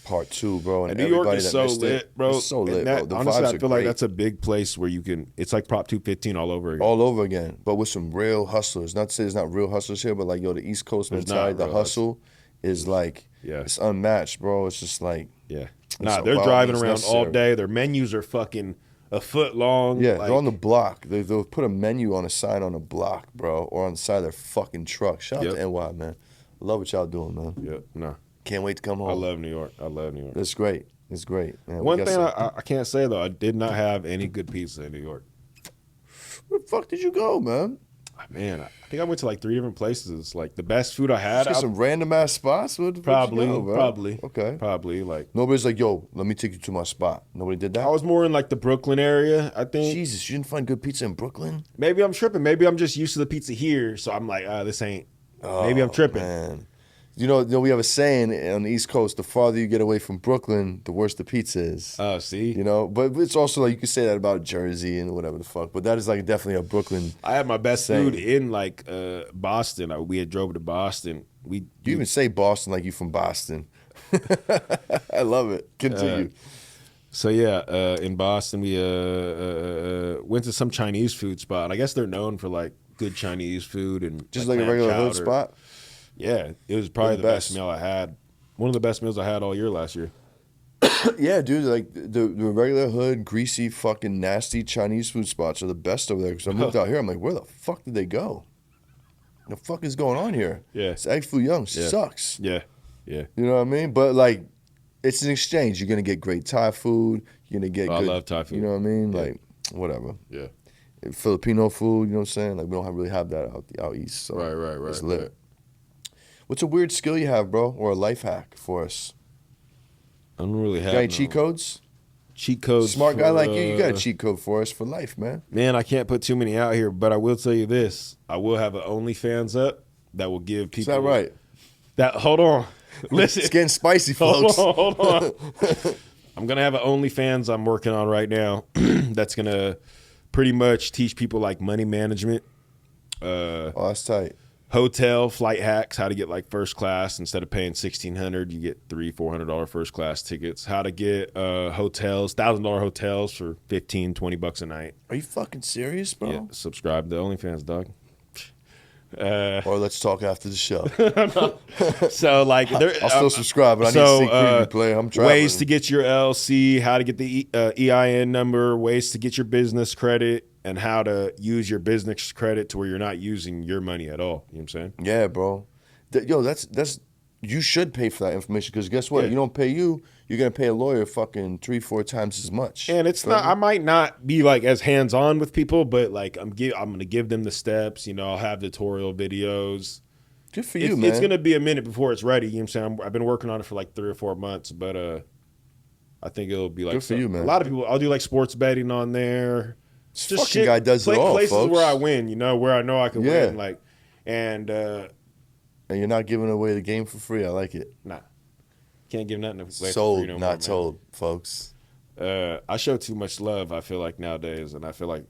part 2, bro. And New York is so lit, bro. It's so lit, bro. The honestly, vibes I feel like that's a big place where you can. It's like Prop 215 all over again. All over again, but with some real hustlers. Not to say there's not real hustlers here, but like, yo, the East Coast mentality, the hustle is like, it's unmatched, bro. It's just like, nah, they're driving around all day. Their menus are fucking a foot long. Yeah, they're on the block. They'll put a menu on a sign on a block, bro, or on the side of their fucking truck. Shout out to NY, man. Love what y'all doing, man. Yep, nah. Can't wait to come home. I love New York. It's great. It's great. Man, one thing I can't say, though, I did not have any good pizza in New York. Where the fuck did you go, man? Man, I think I went to like 3 different places. Like the best food I had. Just some random ass spots. Probably. Okay. Probably like. Nobody's like, yo, let me take you to my spot. Nobody did that. I was more in like the Brooklyn area, I think. Jesus, you didn't find good pizza in Brooklyn? Maybe I'm tripping. Maybe I'm just used to the pizza here, so I'm like, this ain't. Maybe I'm tripping. Man. You know, we have a saying on the East Coast: the farther you get away from Brooklyn, the worse the pizza is. Oh, see, you know, but it's also like you could say that about Jersey and whatever the fuck. But that is like definitely a Brooklyn. I had my best food in like Boston. We had drove to Boston. You even say Boston like you from Boston. I love it. Continue. So yeah, in Boston we went to some Chinese food spot. I guess they're known for like good Chinese food and just like a regular hood spot. Yeah, it was probably the best meal I had. One of the best meals I had all year last year. Yeah, dude, like the regular hood, greasy, fucking nasty Chinese food spots are the best over there. Because I moved out here, I'm like, where the fuck did they go? The fuck is going on here? Yeah. This egg foo young sucks. Yeah. You know what I mean? But like, it's an exchange. You're gonna get great Thai food. You're gonna get good. I love Thai food. You know what I mean? Like, whatever. Yeah. Filipino food. You know what I'm saying? Like, we don't really have that out east. So right. It's lit. Right. What's a weird skill you have, bro, or a life hack for us? I don't really have. Got any cheat codes? Cheat codes. Smart guy like you got a cheat code for us for life, man. Man, I can't put too many out here, but I will tell you this: I will have an OnlyFans up. that will give people. Is that right? Hold on. Listen. It's getting spicy, folks. Hold on. I'm going to have an OnlyFans I'm working on right now that's going to pretty much teach people like money management. Oh, that's tight. Hotel flight hacks, how to get like first class instead of paying $1,600, you get $300-$400 first class tickets. How to get hotels, $1,000 hotels for $15-$20 a night. Are you fucking serious, bro? Yeah, subscribe to OnlyFans, dog. Or let's talk after the show. So like, I'll still subscribe, but I need to see preview play. I'm traveling. Ways to get your LLC, how to get the EIN number, ways to get your business credit, and how to use your business credit to where you're not using your money at all. You know what I'm saying? Yeah, bro. That's you should pay for that information because guess what? Yeah. If you don't pay you're gonna pay a lawyer fucking 3-4 times as much. And it's not. I might not be like as hands on with people, but like I'm gonna give them the steps. You know, I'll have tutorial videos. Good for you, man. It's gonna be a minute before it's ready. You know what I'm saying? I've been working on it for like 3 or 4 months, but I think it'll be like good for you, man. A lot of people. I'll do like sports betting on there. This just fucking guy does it all, places folks. where I win, you know, where I know I can win, like, and you're not giving away the game for free. I like it. Nah, can't give nothing away Sold, for free no not more, told, folks. I show too much love, I feel like nowadays, and I feel like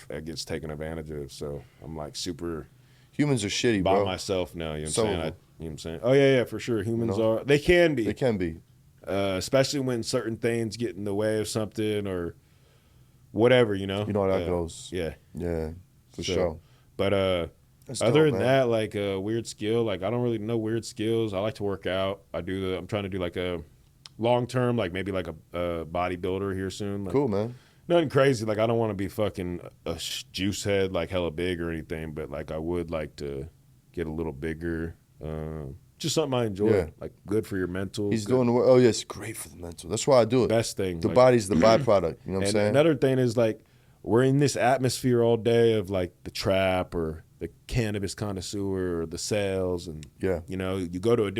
it gets taken advantage of. So I'm like super. Humans are shitty, by bro. myself now. You know what I'm Some saying? of them. You know what I'm saying? Oh yeah, for sure. Humans are. They can be. They can be. Especially when certain things get in the way of something or whatever, you know. You know how that goes. Yeah. Yeah, for sure. But other than that, like a weird skill, like I don't really know weird skills. I like to work out. I'm trying to do like a long term, like maybe like a bodybuilder here soon. Like, cool, man. Nothing crazy. Like I don't want to be fucking a juice head, like hella big or anything. But like I would like to get a little bigger. Just something I enjoy. Yeah. Like good for your mental. He's doing the work. Oh yes, great for the mental. That's why I do it. Best thing. The like, body's the byproduct. You know what I'm and saying? another thing is like we're in this atmosphere all day of like the trap or the cannabis connoisseur or the sales, and you know you go to a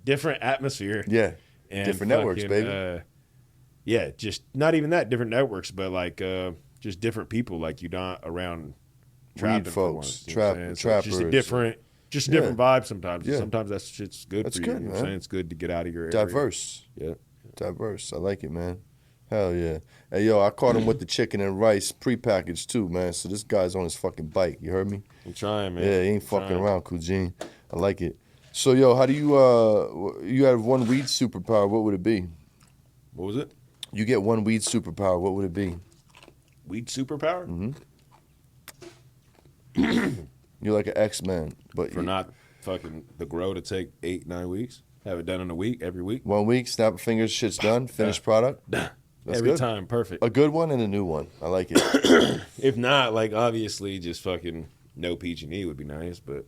different atmosphere. Yeah, and different networks, baby. Yeah, just not even that different networks, but like just different people. Like you're not around trapping folks, trappers. Just a different vibe sometimes. Yeah. Sometimes that shit's good for you. You know what I'm saying? It's good to get out of your area. Diverse. Yeah. Diverse. I like it, man. Hell yeah. Hey, yo, I caught him with the chicken and rice prepackaged too, man. So this guy's on his fucking bike. You heard me? I'm trying, man. Yeah, he ain't fucking around, Kujin. I like it. So, yo, how do you have one weed superpower, what would it be? What was it? You get one weed superpower, what would it be? Weed superpower? Mm-hmm. You're like an X-Man. But not fucking the grow to take 8-9 weeks? Have it done in a week, every week? 1 week, snap of fingers, shit's done, finished product? That's every time, perfect. A good one and a new one. I like it. If not, like, obviously, just fucking no PG&E would be nice, but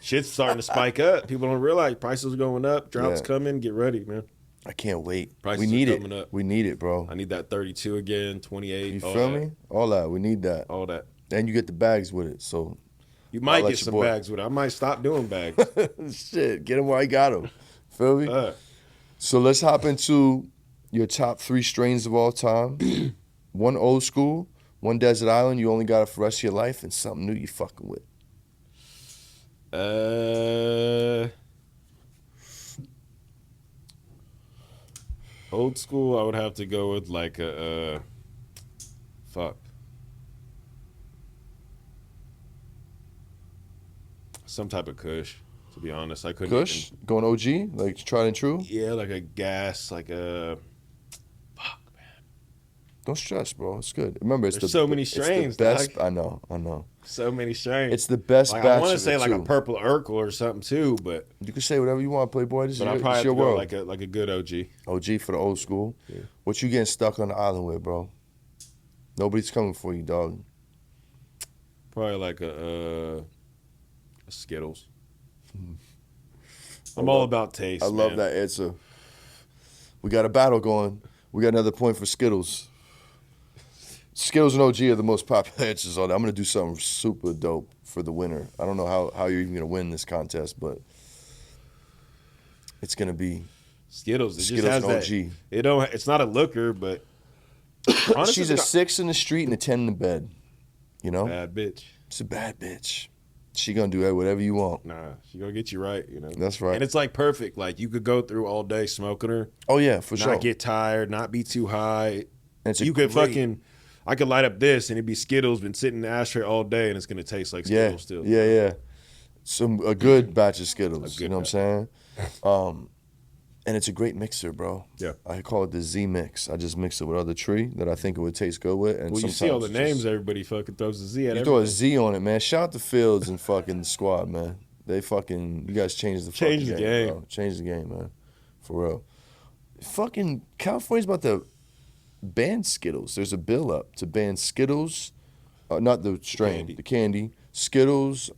shit's starting to spike up. People don't realize prices are going up, drops coming, get ready, man. I can't wait. Prices we need are it. coming up. We need it, bro. I need that 32 again, 28. You feel me? All that. We need that. All that. And you get the bags with it, so. You might get some bags with it. I might stop doing bags. Shit, get them where I got them. Feel me? So let's hop into your top 3 strains of all time. One old school, one desert island, you only got it for the rest of your life, and something new you fucking with. Old school, I would have to go with like a some type of Kush. To be honest, I couldn't. Kush? Going OG? Like tried and true? Yeah, like a gas, like a. Fuck, man. Don't stress, bro. It's good. Remember, There's so many strains. It's the best. Dog. I know. So many strains. It's the best like, batch. I want to say like too. a purple Urkel or something too, but you can say whatever you want, Playboy. This but is I probably your have to world. go like a good OG. OG for the old school. Yeah. What you getting stuck on the island with, bro? Nobody's coming for you, dog. Probably like a Skittles. I'm all about taste. I love that answer. We got a battle going. We got another point for Skittles. Skittles and OG are the most popular answers on that. I'm going to do something super dope for the winner. I don't know how you're even going to win this contest, but it's going to be Skittles. It Skittles just has and that. OG. It's not a looker, but honestly, she's a 6 in the street and a 10 in the bed. You know? Bad bitch. It's a bad bitch. She gonna do whatever you want. Nah, she gonna get you right, you know. That's right. And it's like perfect. Like you could go through all day smoking her. Oh yeah, for sure. Not get tired, not be too high. And you could I could light up this and it'd be Skittles, been sitting in the ashtray all day, and it's gonna taste like Skittles still. Yeah. A good batch of Skittles. You know what I'm saying? And it's a great mixer, bro. Yeah. I call it the Z mix. I just mix it with other tree that I think it would taste good with. And well, you see all the names everybody fucking throws a Z at. You throw a Z on it, man. Shout out to Fields and fucking squad, man. They fucking, you guys changed the game. Bro. Changed the game, man. For real. Fucking California's about to ban Skittles. There's a bill up to ban Skittles, not the strain, the candy. Skittles,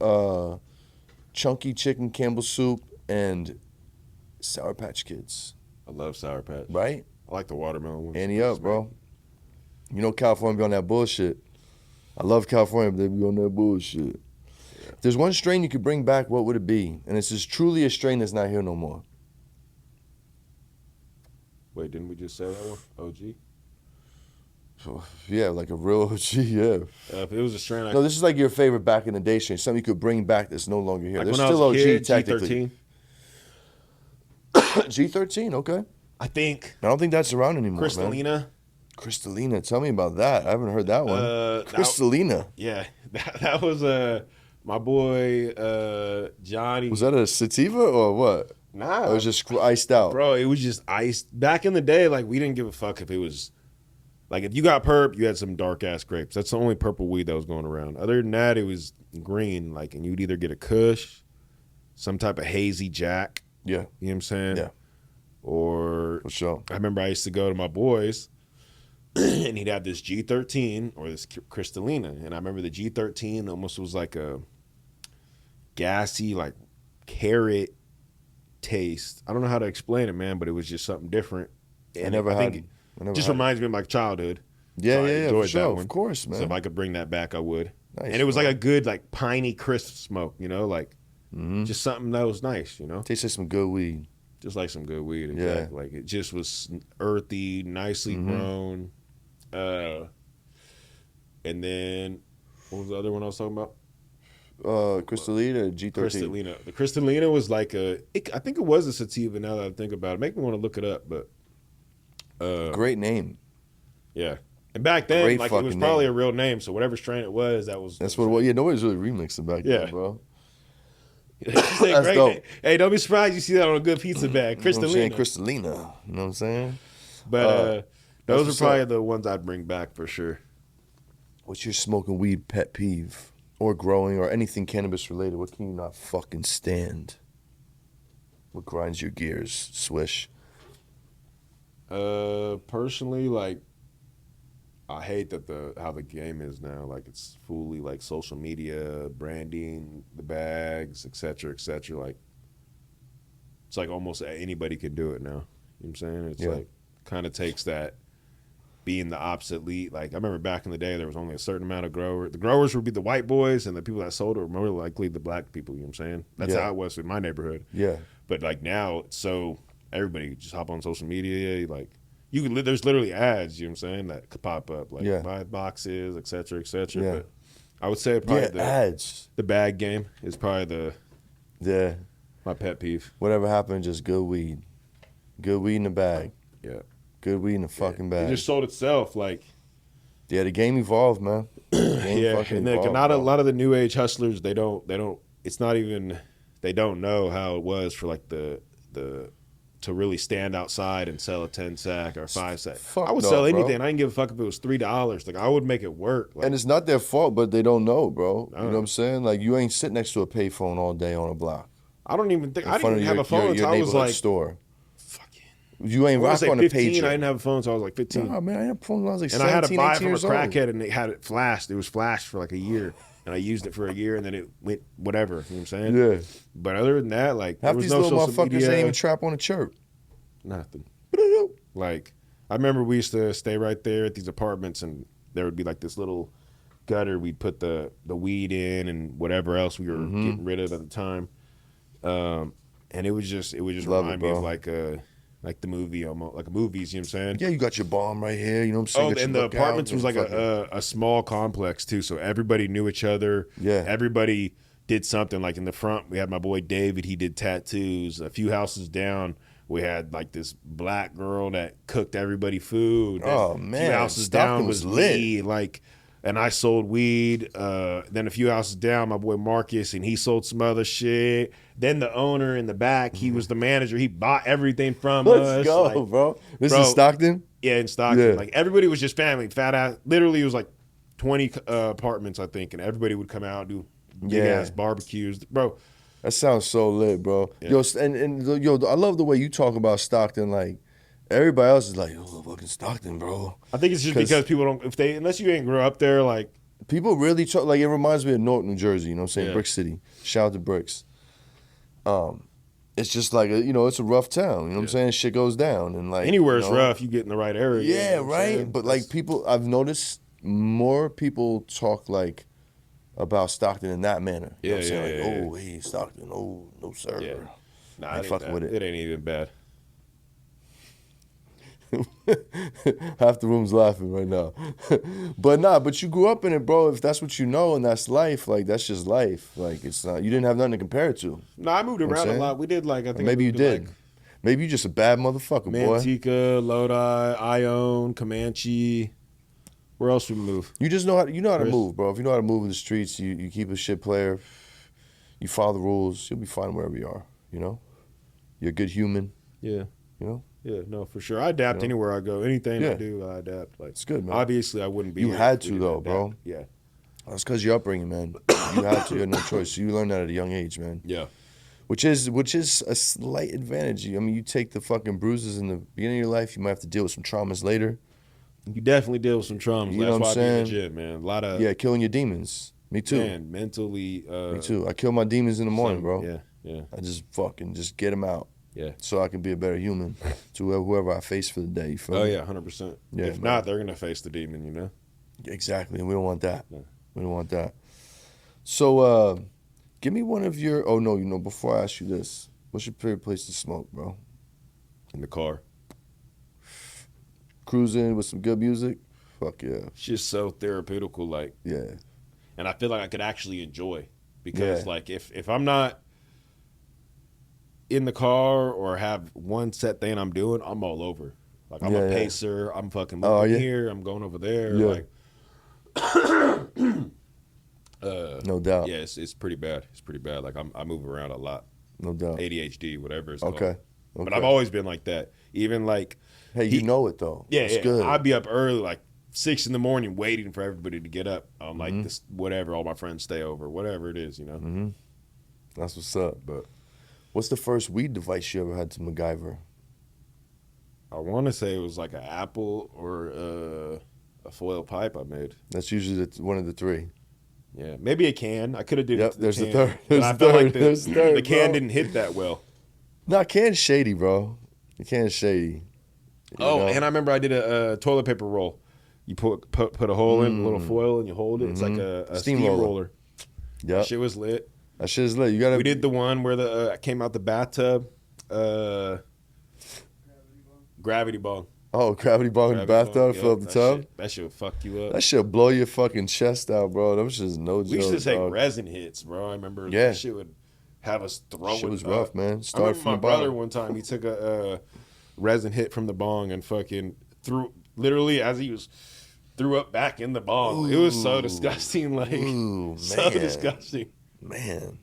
chunky chicken Campbell soup, and Sour Patch Kids. I love Sour Patch. Right? I like the watermelon ones. Ante up, bro. You know California be on that bullshit. I love California, but they be on that bullshit. Yeah. If there's one strain you could bring back, what would it be? And this is truly a strain that's not here no more. Wait, didn't we just say that one? OG? Yeah, like a real OG, yeah. If it was a strain No, this is like your favorite back in the day strain. Something you could bring back that's no longer here. Like There's when still I was a kid, OG, technically. G13, okay. I think. I don't think that's around anymore, Crystallina. Man. Crystallina, tell me about that. I haven't heard that one. Crystallina. Yeah, that was my boy Johnny. Was that a sativa or what? Nah. It was just iced out. Bro, it was just iced. Back in the day, like, we didn't give a fuck if it was, like, if you got perp, you had some dark-ass grapes. That's the only purple weed that was going around. Other than that, it was green, like, and you'd either get a Kush, some type of hazy Jack. Yeah. You know what I'm saying? Yeah. Or, for sure. I remember I used to go to my boys, and he'd have this G13 or this Crystallina. And I remember the G13 almost was like a gassy, like, carrot taste. I don't know how to explain it, man, but it was just something different. And I think it just reminds me of my childhood. Yeah, so yeah, for sure. Of course, man. So if I could bring that back, I would. Nice, and it was like a good, like, piney, crisp smoke, you know, like just something that was nice, you know. Tastes like some good weed. Just like some good weed, exactly. Yeah. Like, it just was earthy, nicely grown. And then, what was the other one I was talking about? Crystallina, G13. Crystallina. The Crystallina was like I think it was a sativa now that I think about it. Make me want to look it up, but. Great name. Yeah. And back then, like, it was probably a real name, so whatever strain it was, that's what it was. Yeah, nobody's really remixing back then, bro. That's great dope. Name. Hey, don't be surprised you see that on a Good Pizza bag. Crystallina. You know Crystallina. You know what I'm saying? But those are probably the ones I'd bring back for sure. What's your smoking weed pet peeve? Or growing, or anything cannabis related? What can you not fucking stand? What grinds your gears, Swish? Personally, like, I hate that how the game is now. Like, it's fully like social media, branding, the bags, et cetera, et cetera. Like, it's like almost anybody can do it now. You know what I'm saying? It's like, kind of takes that being the opposite lead. Like, I remember back in the day, there was only a certain amount of growers. The growers would be the white boys, and the people that sold it were more likely the black people. You know what I'm saying? That's how it was in my neighborhood. Yeah. But, like, now, so everybody just hop on social media. Like, there's literally ads, you know what I'm saying, that could pop up. Like, buy boxes, et cetera, et cetera. Yeah. But I would say probably ads. The bag game is probably my pet peeve. Whatever happened, just good weed. Good weed in the bag. Yeah. Good weed in the fucking bag. It just sold itself, like. Yeah, the game evolved, man. And a lot of the new age hustlers, they don't. It's not even. They don't know how it was for like the to really stand outside and sell a 10 sack or 5 sack. I would sell anything. Bro. I didn't give a fuck if it was $3. Like, I would make it work. Like, and it's not their fault, but they don't know, bro. You know what I'm saying? Like, you ain't sitting next to a payphone all day on a block. I don't even think I didn't have a phone until I was like store. You ain't rock on a pager. I didn't have a phone until I was like 15. Nah, man, I had a phone when I was like 17, and I had to buy it from a crackhead, old. And it had it flashed. It was flashed for like a year. And I used it for a year, and then it went whatever. You know what I'm saying? Yeah. But other than that, like, half there was these no little social motherfuckers media. ain't even trap on a chirp. Nothing. Like, I remember we used to stay right there at these apartments, and there would be like this little gutter. We'd put the weed in and whatever else we were getting rid of at the time. And it would just remind me of like the movie, almost like movies. You know what I'm saying? Yeah, you got your bomb right here. You know what I'm saying? And the apartments was like a small complex too, so everybody knew each other. Yeah, everybody did something. Like in the front, we had my boy David. He did tattoos. A few houses down, we had like this black girl that cooked everybody food. Oh A man, few houses Stockton down was lit. me. Like, and I sold weed. Then a few houses down, my boy Marcus, and he sold some other shit. Then the owner in the back, he was the manager. He bought everything from us. Let's go, like, bro. This is Stockton? Yeah, in Stockton. Yeah. Like everybody was just family. Fat ass. Literally, it was like 20 apartments, I think, and everybody would come out and do big ass barbecues, bro. That sounds so lit, bro. Yeah. Yo, and I love the way you talk about Stockton. Like everybody else is like, oh, fucking Stockton, bro. I think it's just because people don't, unless you ain't grow up there, like people really talk. Like it reminds me of North, New Jersey. You know what I'm saying? Yeah. Brick City. Shout out to Bricks. It's just like it's a rough town. You know what I'm saying? Shit goes down and like anywhere it's rough. You get in the right area. Yeah, you know right. But like people, I've noticed more people talk like about Stockton in that manner. You know what I'm saying? Like, oh, hey, Stockton. Oh, no, sir. Yeah. Nah, I ain't fucking with it. It ain't even bad. Half the room's laughing right now. But you grew up in it, bro. If that's what you know and that's life, like that's just life. Like it's not, you didn't have nothing to compare it to. No, I moved around a lot. We did like, I think maybe you did. Like, maybe you just a bad motherfucker, boy. Manteca, Lodi, Ione, Comanche. Where else we move? You just know how to move, bro. If you know how to move in the streets, you keep a shit player, you follow the rules, you'll be fine wherever you are, you know? You're a good human. Yeah. You know? Yeah, no, for sure. I adapt anywhere I go. Anything I do, I adapt. Like it's good, man. Obviously I wouldn't be. You had to though, bro. Yeah. That's because your upbringing, man. You had to, you had no choice. You learned that at a young age, man. Yeah. Which is a slight advantage. I mean, you take the fucking bruises in the beginning of your life, you might have to deal with some traumas later. You definitely deal with some traumas. You know what I'm saying? That's why I be legit, man. A lot of killing your demons. Me too. Man, mentally. Me too. I kill my demons in the morning, bro. Yeah. I just fucking get them out. Yeah. So I can be a better human to whoever I face for the day. You feel me? Yeah, 100%. Yeah, if not, they're gonna face the demon, you know. Exactly, and we don't want that. No. We don't want that. So, give me one of your. Oh no, before I ask you this, what's your favorite place to smoke, bro? In the car. Cruising with some good music. Fuck yeah. It's just so therapeutical, like. Yeah. And I feel like I could actually enjoy because, like, if I'm not in the car or have one set thing I'm doing, I'm all over. Like I'm a pacer. I'm fucking moving here. I'm going over there. Yeah. Like, no doubt. Yeah, it's pretty bad. It's pretty bad. Like I move around a lot. No doubt. ADHD, whatever it's called. Okay. But I've always been like that. Even like, hey, you know it though. Yeah, it's good. I'd be up early, like 6 a.m, waiting for everybody to get up. Like this, whatever. All my friends stay over, whatever it is, you know. Mm-hmm. That's what's up. But what's the first weed device you ever had to MacGyver? I want to say it was like an apple or a foil pipe I made. That's usually one of the three. Yeah, maybe a can. I could have did. Yep, there's can, the third. But I felt like the can didn't hit that well. No, can's shady, bro. The can's shady. Oh, and I remember I did a toilet paper roll. You put a hole in, a little foil, and you hold it. It's like a steam roller. Yeah, that shit was lit. That shit is lit. You gotta. We did the one where the came out the bathtub. Gravity bong. Oh, gravity bong in the bathtub, fill up the tub. That shit would fuck you up. That shit would blow your fucking chest out, bro. That was just no joke. We used to take resin hits, bro. I remember that shit would have us throwing. Shit was rough, man. I remember my brother one time, he took a resin hit from the bong and fucking threw, literally as he was, threw up back in the bong. Ooh. It was so disgusting, like, so disgusting. Man.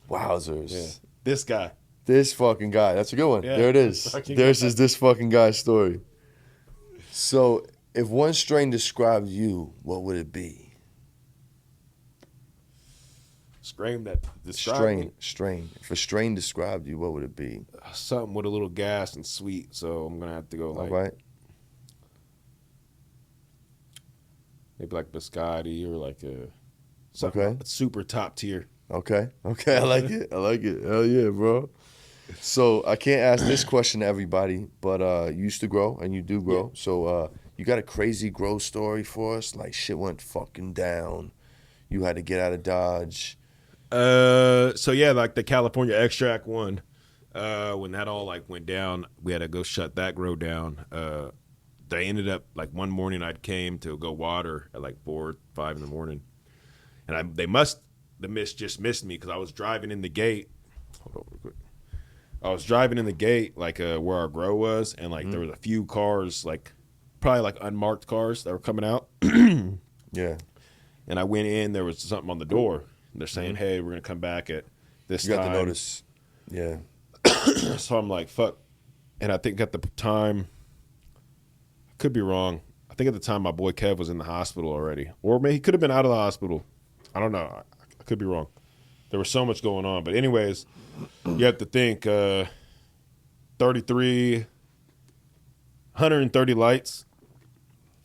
Wowzers. Yeah. This guy. This fucking guy. That's a good one. Yeah, there it is. There's this fucking guy's story. So, if one strain described you, what would it be? Strain that described Strain. If a strain described you, what would it be? Something with a little gas and sweet. So I'm gonna have to go like, all right, maybe like biscotti or like something super top tier. Okay. I like it. Hell yeah, bro. So I can't ask this question to everybody, but you used to grow and you do grow. Yeah. So you got a crazy grow story for us? Like shit went fucking down. You had to get out of Dodge. So yeah, like the California extract one, when that all like went down, we had to go shut that grow down. They ended up like one morning I came to go water at like 4 or 5 in the morning, and they must the mist just missed me because I was driving in the gate. Hold on real quick. I was driving in the gate, like where our grow was, and like there was a few cars, like probably like unmarked cars that were coming out. Yeah. And I went in, there was something on the door. They're saying, hey, we're going to come back at this time. You got the notice. Yeah. So I'm like, fuck. And I think at the time, I could be wrong. I think at the time my boy Kev was in the hospital already. Or maybe he could have been out of the hospital. I don't know. I could be wrong. There was so much going on. But anyways, you have to think 130 lights.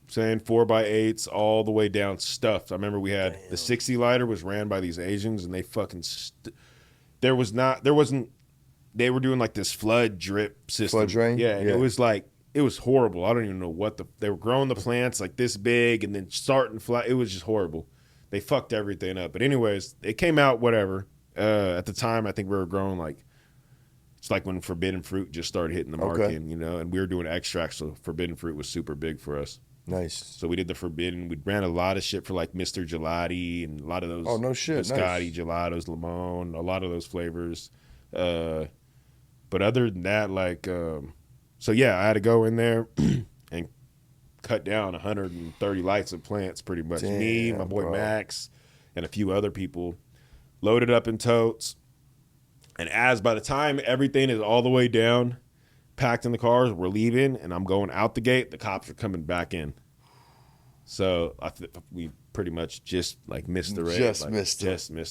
Saying 4x8s all the way down stuffed. I remember we had the 60 lighter was ran by these Asians and they fucking they were doing like this flood drip system. Flood drain? Yeah, and it was horrible. I don't even know what they were growing the plants like this big and then starting flat. It was just horrible. They fucked everything up. But anyways, it came out whatever. At the time I think we were growing like it's like when forbidden fruit just started hitting the market, and we were doing extracts, so forbidden fruit was super big for us. Nice. So we did the forbidden. We ran a lot of shit for like Mr. Gelati and a lot of those. Oh, no shit. Biscotti, nice. Gelatos, Limon, a lot of those flavors. But other than that, like, so yeah, I had to go in there and cut down 130 lights of plants pretty much. Damn, me, my boy Max, and a few other people. Loaded up in totes. And by the time everything is all the way down, packed in the cars, we're leaving, and I'm going out the gate. The cops are coming back in. So we pretty much just like missed the rate. Just missed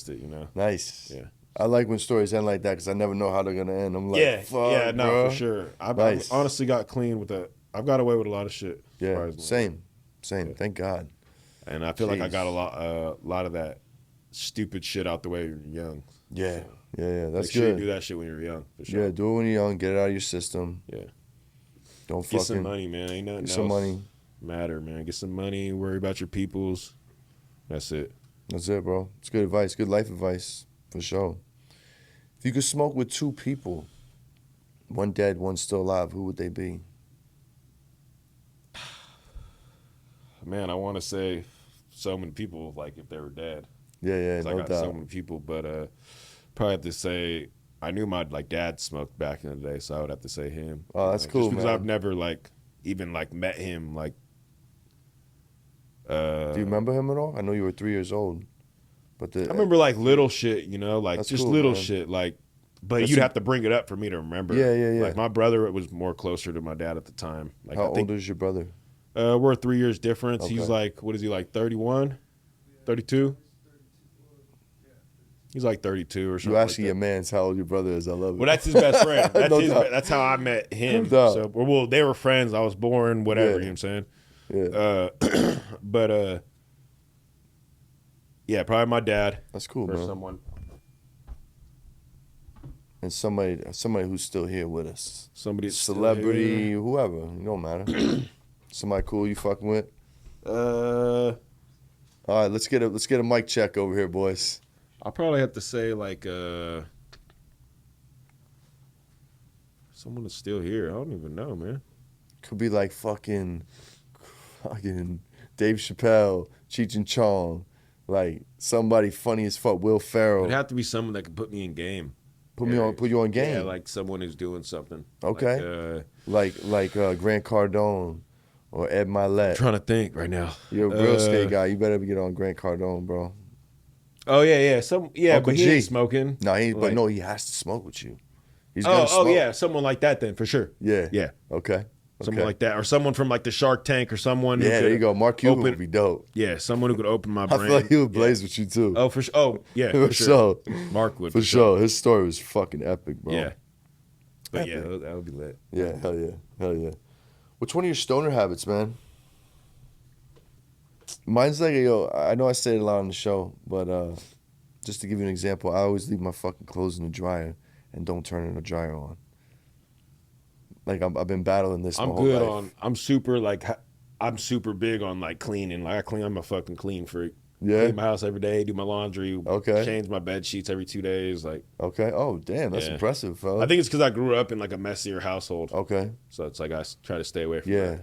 it, Nice. Yeah. I like when stories end like that because I never know how they're gonna end. I'm like, fuck, bro. For sure. Nice. I honestly got clean with that. I've got away with a lot of shit. Yeah, same. Yeah. Thank God. And I feel like I got a lot of that stupid shit out the way when you're young. Yeah. So. Yeah, that's Make sure good. you do that shit when you're young. For sure. Yeah, do it when you're young. Get it out of your system. Yeah. Don't get fucking some money, man. Ain't nothing get else some money. Matter, man. Get some money. Worry about your peoples. That's it. That's it, bro. It's good advice. Good life advice for sure. If you could smoke with two people, one dead, one still alive, who would they be? Man, I want to say so many people. Like if they were dead. Yeah, no no doubt. So many people, but. Probably have to say I knew my dad smoked back in the day, so I would have to say him. Oh, that's cool, just because man. I've never even met him. Do you remember him at all? I know you were 3 years old, but I remember little shit, just cool, little man. shit, but you'd have to bring it up for me to remember. Yeah. Like my brother was more closer to my dad at the time. How old is your brother? We're 3 years difference. Okay. He's what is he 31, 32? He's 32 or something. You asking your man's how old your brother is. I love it. Well, that's his best friend. That's how I met him. No So, they were friends. I was born, whatever, you know what I'm saying? Yeah. But, yeah, probably my dad. That's cool, or man. Someone. And somebody who's still here with us. Somebody. Celebrity, whoever. It don't matter. Somebody cool you fucking with? All right, let's get a mic check over here, boys. I'll probably have to say someone that's still here. I don't even know, man. Could be fucking Dave Chappelle, Cheech and Chong, somebody funny as fuck, Will Ferrell. It'd have to be someone that could put me in game. Put you on game. Yeah, someone who's doing something. Okay. Like Grant Cardone or Ed Milet. I'm trying to think right now. You're a real estate guy. You better get on Grant Cardone, bro. Oh yeah. Uncle But he G. ain't smoking. No, he has to smoke with you. He's gonna smoke. Yeah, someone like that then for sure. Yeah. Okay. Someone like that, or someone from the Shark Tank, or someone. Yeah, there you go. Mark Cuban would be dope. Yeah, someone who could open my brain. I feel like he would blaze with you too. Oh, for sure. Oh, yeah, for sure. Mark would for sure. His story was fucking epic, bro. Yeah. But epic. yeah, that would be lit. Yeah, hell yeah. What's one of your stoner habits, man? Mine's I know I say it a lot on the show, but just to give you an example, I always leave my fucking clothes in the dryer and don't turn the dryer on. I've been battling this my whole life. I'm super big on cleaning. I'm a fucking clean freak. Yeah. Clean my house every day, do my laundry, Okay. change my bed sheets every 2 days. Okay. Oh, damn, that's impressive, fella. I think it's because I grew up in a messier household. Okay. So it's I try to stay away from that. Yeah,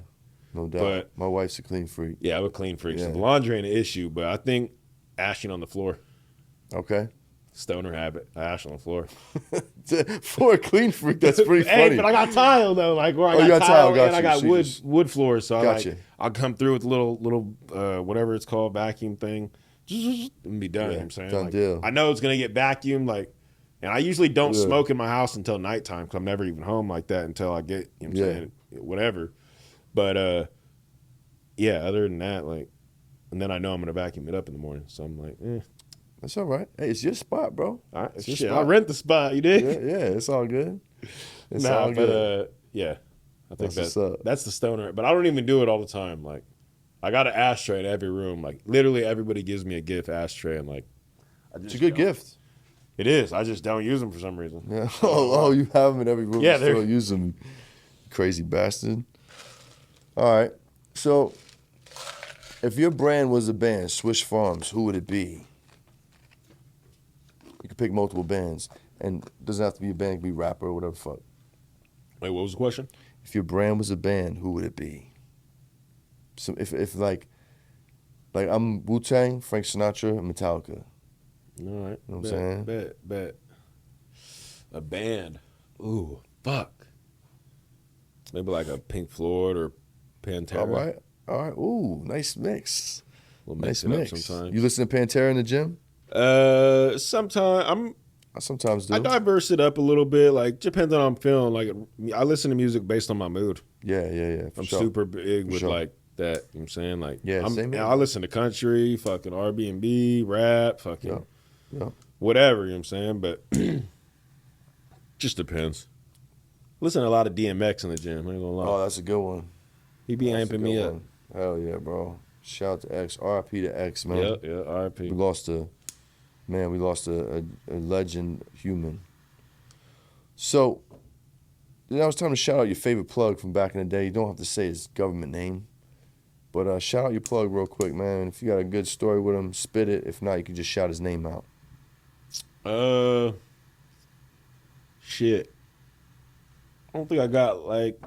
no doubt. But my wife's a clean freak. Yeah, I'm a clean freak. Yeah. So the laundry ain't an issue, but I think ashing on the floor. Okay. Stoner habit. I ash on the floor. For a clean freak, that's pretty funny. Hey, but I got tile though. Like where I got tile and I got wood floors. So I'll come through with a little whatever it's called, vacuum thing. And be done. You know what I'm saying? Done like, deal. I know it's gonna get vacuumed, like, and I usually don't smoke in my house until nighttime because I'm never even home like that until I get, you know what I'm saying, whatever. But yeah, other than that, like, and then I know I'm gonna vacuum it up in the morning. So I'm like, that's all right. Hey, it's your spot, bro. All right, shit, I'll rent the spot. You did? Yeah, it's all good. It's all good. But yeah, I think that's the stoner. But I don't even do it all the time. Like, I got an ashtray in every room. Like, literally everybody gives me a gift ashtray, and like, it's a good gift. It is. I just don't use them for some reason. Yeah. Oh, you have them in every room. Yeah, they still use them. Crazy bastard. All right. So, if your brand was a band, Swish Farms, who would it be? You could pick multiple bands, and it doesn't have to be a band. It could be rapper or whatever the fuck. Wait, what was the question? If your brand was a band, who would it be? So if like I'm Wu-Tang, Frank Sinatra, and Metallica. All right. You know what I'm saying? Bet. A band. Ooh, fuck. Maybe like a Pink Floyd or Pantera. All right. Ooh, nice mix. We'll mix it up sometimes. You listen to Pantera in the gym? Sometimes I sometimes do. I diverse it up a little bit. Like, depends on how I'm feeling. Like, I listen to music based on my mood. Yeah. I'm super big with like that. You know what I'm saying? Like, same I listen to country, fucking R&B, rap, fucking whatever. You know what I'm saying? But just depends. Listen to a lot of DMX in the gym. I ain't gonna lie. Oh, that's a good one. He be amping me up. Hell yeah, bro. Shout out to X. R.I.P. to X, man. Yeah, R.I.P. We lost a legend human. So, now it's time to shout out your favorite plug from back in the day. You don't have to say his government name. But shout out your plug real quick, man. If you got a good story with him, spit it. If not, you can just shout his name out. Shit. I don't think I got, like...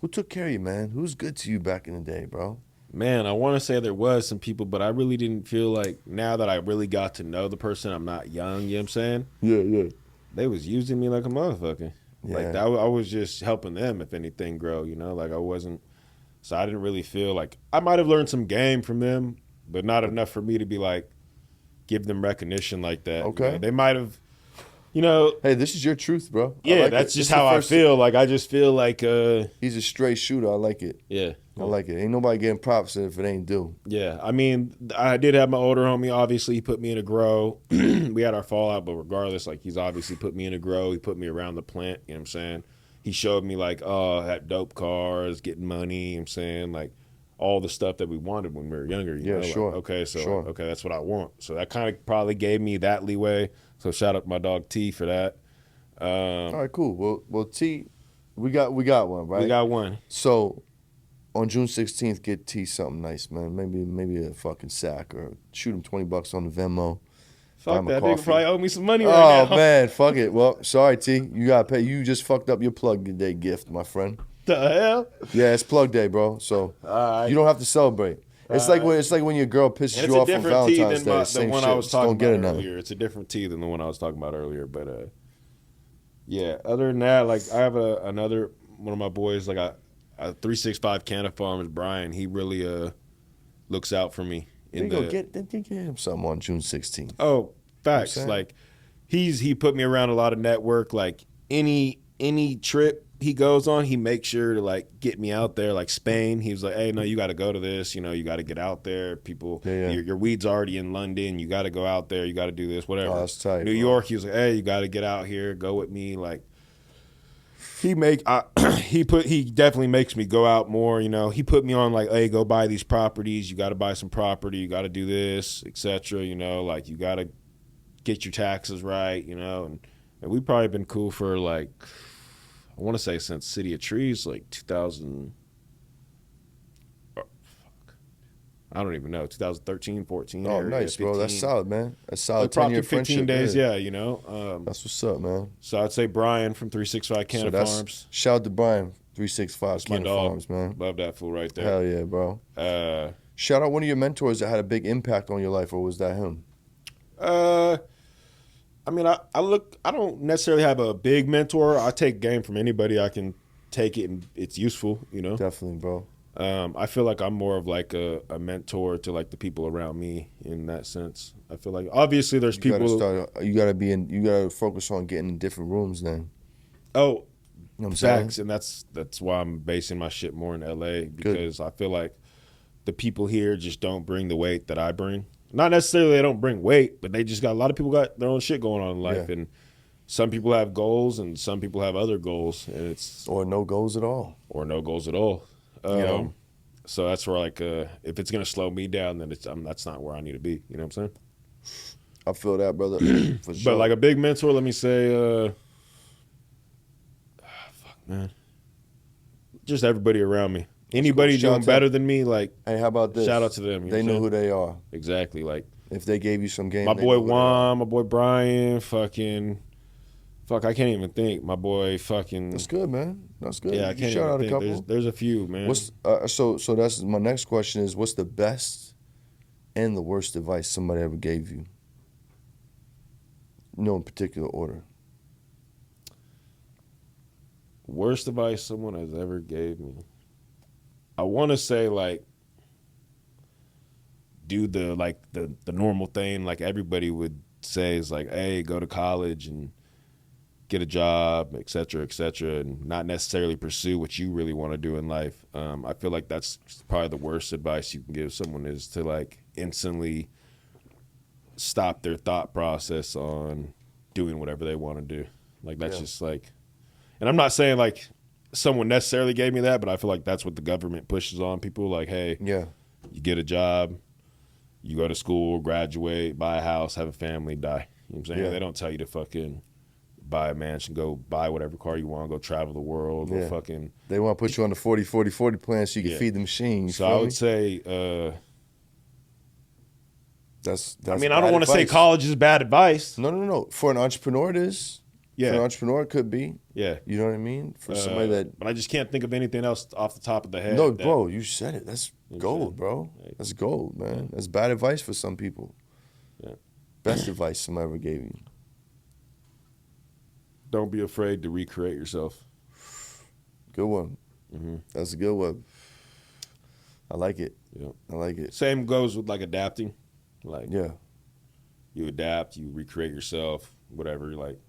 Who took care of you, man? Who's good to you back in the day, bro? Man, I want to say there was some people, but I really didn't feel like, now that I really got to know the person, I'm not young, you know what I'm saying? Yeah. They was using me like a motherfucker. Yeah. Like, I was just helping them, if anything, grow, you know? Like, I wasn't... So I didn't really feel like... I might have learned some game from them, but not enough for me to be like, give them recognition like that. Okay. You know? They might have... You know, hey, this is your truth, bro. Yeah, like that's just how I feel. Like, I just feel like he's a straight shooter. I like it. Yeah, I like it. Ain't nobody getting props if it ain't due. Yeah, I mean, I did have my older homie. Obviously, he put me in a grow. We had our fallout, but regardless, like, he's obviously put me in a grow. He put me around the plant. You know what I'm saying? He showed me like, had dope cars, getting money. You know what I'm saying? Like, all the stuff that we wanted when we were younger. You know? Sure. Like, okay, that's what I want. So that kind of probably gave me that leeway. So shout out to my dog T for that. All right, cool. Well, T, we got one, right? We got one. So on June 16th, get T something nice, man. Maybe a fucking sack or shoot him $20 on the Venmo. Fuck that nigga probably owe me some money right now. Oh man, fuck it. Well, sorry T, you gotta pay. You just fucked up your plug day gift, my friend. The hell? Yeah, it's plug day, bro. So you don't have to celebrate. It's like when your girl pisses you off on Valentine's Day. Same shit. I was talking about earlier. It's a different tea than the one I was talking about earlier. But yeah. Other than that, like, I have another one of my boys, like a 365 Canna Farms, Brian. He really looks out for me. Get him something on June 16th. Oh, facts. Like, he put me around a lot of network. Like, any trip he goes on, he makes sure to, like, get me out there. Like Spain, he was like, hey, no, you got to go to this. You know, you got to get out there. People, your weed's already in London. You got to go out there. You got to do this, whatever. Oh, that's tight. New York, he was like, hey, you got to get out here. Go with me. Like, he definitely makes me go out more. You know, he put me on, like, hey, go buy these properties. You got to buy some property. You got to do this, etc. You know, like, you got to get your taxes right, you know. And we've probably been cool for, like, I want to say since City of Trees, like 2000. I don't even know, 2013, 14. Oh, nice, 15. Bro. That's solid, man. That's solid. 10-year 15 days, yeah, you know. That's what's up, man. So I'd say Brian from 365 Canna Farms. Shout out to Brian, 365 Canna Farms, man. Love that fool right there. Hell yeah, bro. Shout out one of your mentors that had a big impact on your life, or was that him? I mean, I don't necessarily have a big mentor. I take game from anybody. I can take it and it's useful, you know? Definitely, bro. I feel like I'm more of like a mentor to like the people around me in that sense. I feel like obviously there's people. You gotta focus on getting in different rooms then. Oh, you know what I'm facts. saying? And that's why I'm basing my shit more in LA because I feel like the people here just don't bring the weight that I bring. Not necessarily they don't bring weight, but they just got a lot of people got their own shit going on in life, and some people have goals and some people have other goals, and it's or no goals at all. You know, so that's where like if it's gonna slow me down, then that's not where I need to be. You know what I'm saying? I feel that, brother. For sure. But like a big mentor, let me say, fuck man, just everybody around me. Anybody doing better than me, like, hey, how about this? Shout out to them. They know who they are. Exactly. Like, if they gave you some game, my boy Juan, my boy Brian, I can't even think. My boy fucking. That's good, man. That's good. Yeah, I can't shout even out think. a couple. There's a few, man. So that's my next question is, what's the best and the worst advice somebody ever gave you? No, in particular order. Worst advice someone has ever gave me. I want to say like do the normal thing like everybody would say is like, hey, go to college and get a job, et cetera, and not necessarily pursue what you really want to do in life. I feel like that's probably the worst advice you can give someone is to like instantly stop their thought process on doing whatever they want to do. Like that's just like, and I'm not saying like someone necessarily gave me that, but I feel like that's what the government pushes on people. Like, hey, you get a job, you go to school, graduate, buy a house, have a family, die. You know what I'm saying? Yeah. They don't tell you to fucking buy a mansion, go buy whatever car you want, go travel the world, go fucking. They want to put you on the 40-40-40 plan so you can feed the machine. So I would say, that's I mean, I don't want to say college is bad advice. No. For an entrepreneur, it is. Yeah. For an entrepreneur, it could be. Yeah. You know what I mean? For somebody that. But I just can't think of anything else off the top of the head. No, bro, you said it. That's gold, bro. That's gold, man. Yeah. That's bad advice for some people. Yeah. Best advice somebody ever gave you. Don't be afraid to recreate yourself. Good one. Mm-hmm. That's a good one. I like it. Yeah. I like it. Same goes with like adapting. Like, you adapt, you recreate yourself, whatever, like,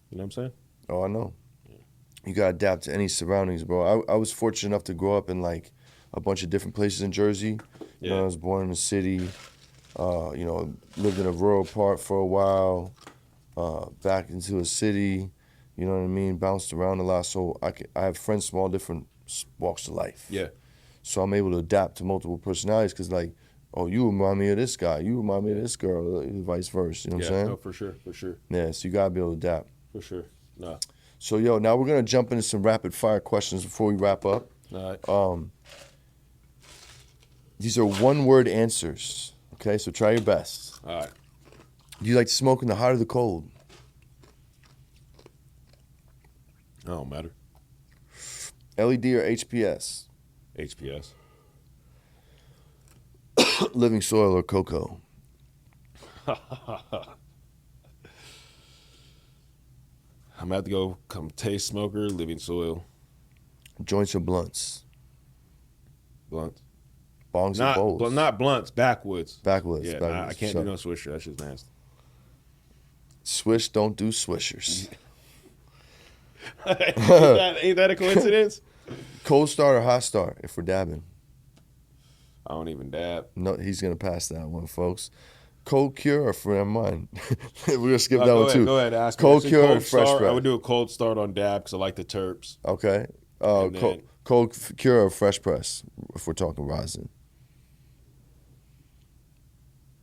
you know what I'm saying? Oh, I know. Yeah. You got to adapt to any surroundings, bro. I was fortunate enough to grow up in, like, a bunch of different places in Jersey. You know, I was born in the city, you know, lived in a rural part for a while, back into a city, you know what I mean? Bounced around a lot, so I have friends from all different walks of life. Yeah. So I'm able to adapt to multiple personalities because, like, oh, you remind me of this guy, you remind me of this girl, vice versa, you know what I'm saying? No, for sure. Yeah, so you got to be able to adapt. For sure. No. So, yo, now we're going to jump into some rapid-fire questions before we wrap up. All right. These are one-word answers, okay? So try your best. All right. Do you like to smoke in the hot or the cold? It don't matter. LED or HPS? HPS. Living soil or cocoa? I'm going to have to go taste smoker, living soil. Joints or blunts? Blunts. Bongs or bowls? Not blunts, backwoods. Backwoods. Yeah, backwoods. I can't do no swisher. That shit's nasty. Swish, don't do swishers. ain't that a coincidence? Cold start or hot start if we're dabbing? I don't even dab. No, he's going to pass that one, folks. Cold cure or never mind. We're going to skip that one, too. Go ahead. Ask cold me. Cure cold or fresh start, press? I would do a cold start on dab because I like the terps. Okay. Cold cure or fresh press if we're talking rosin?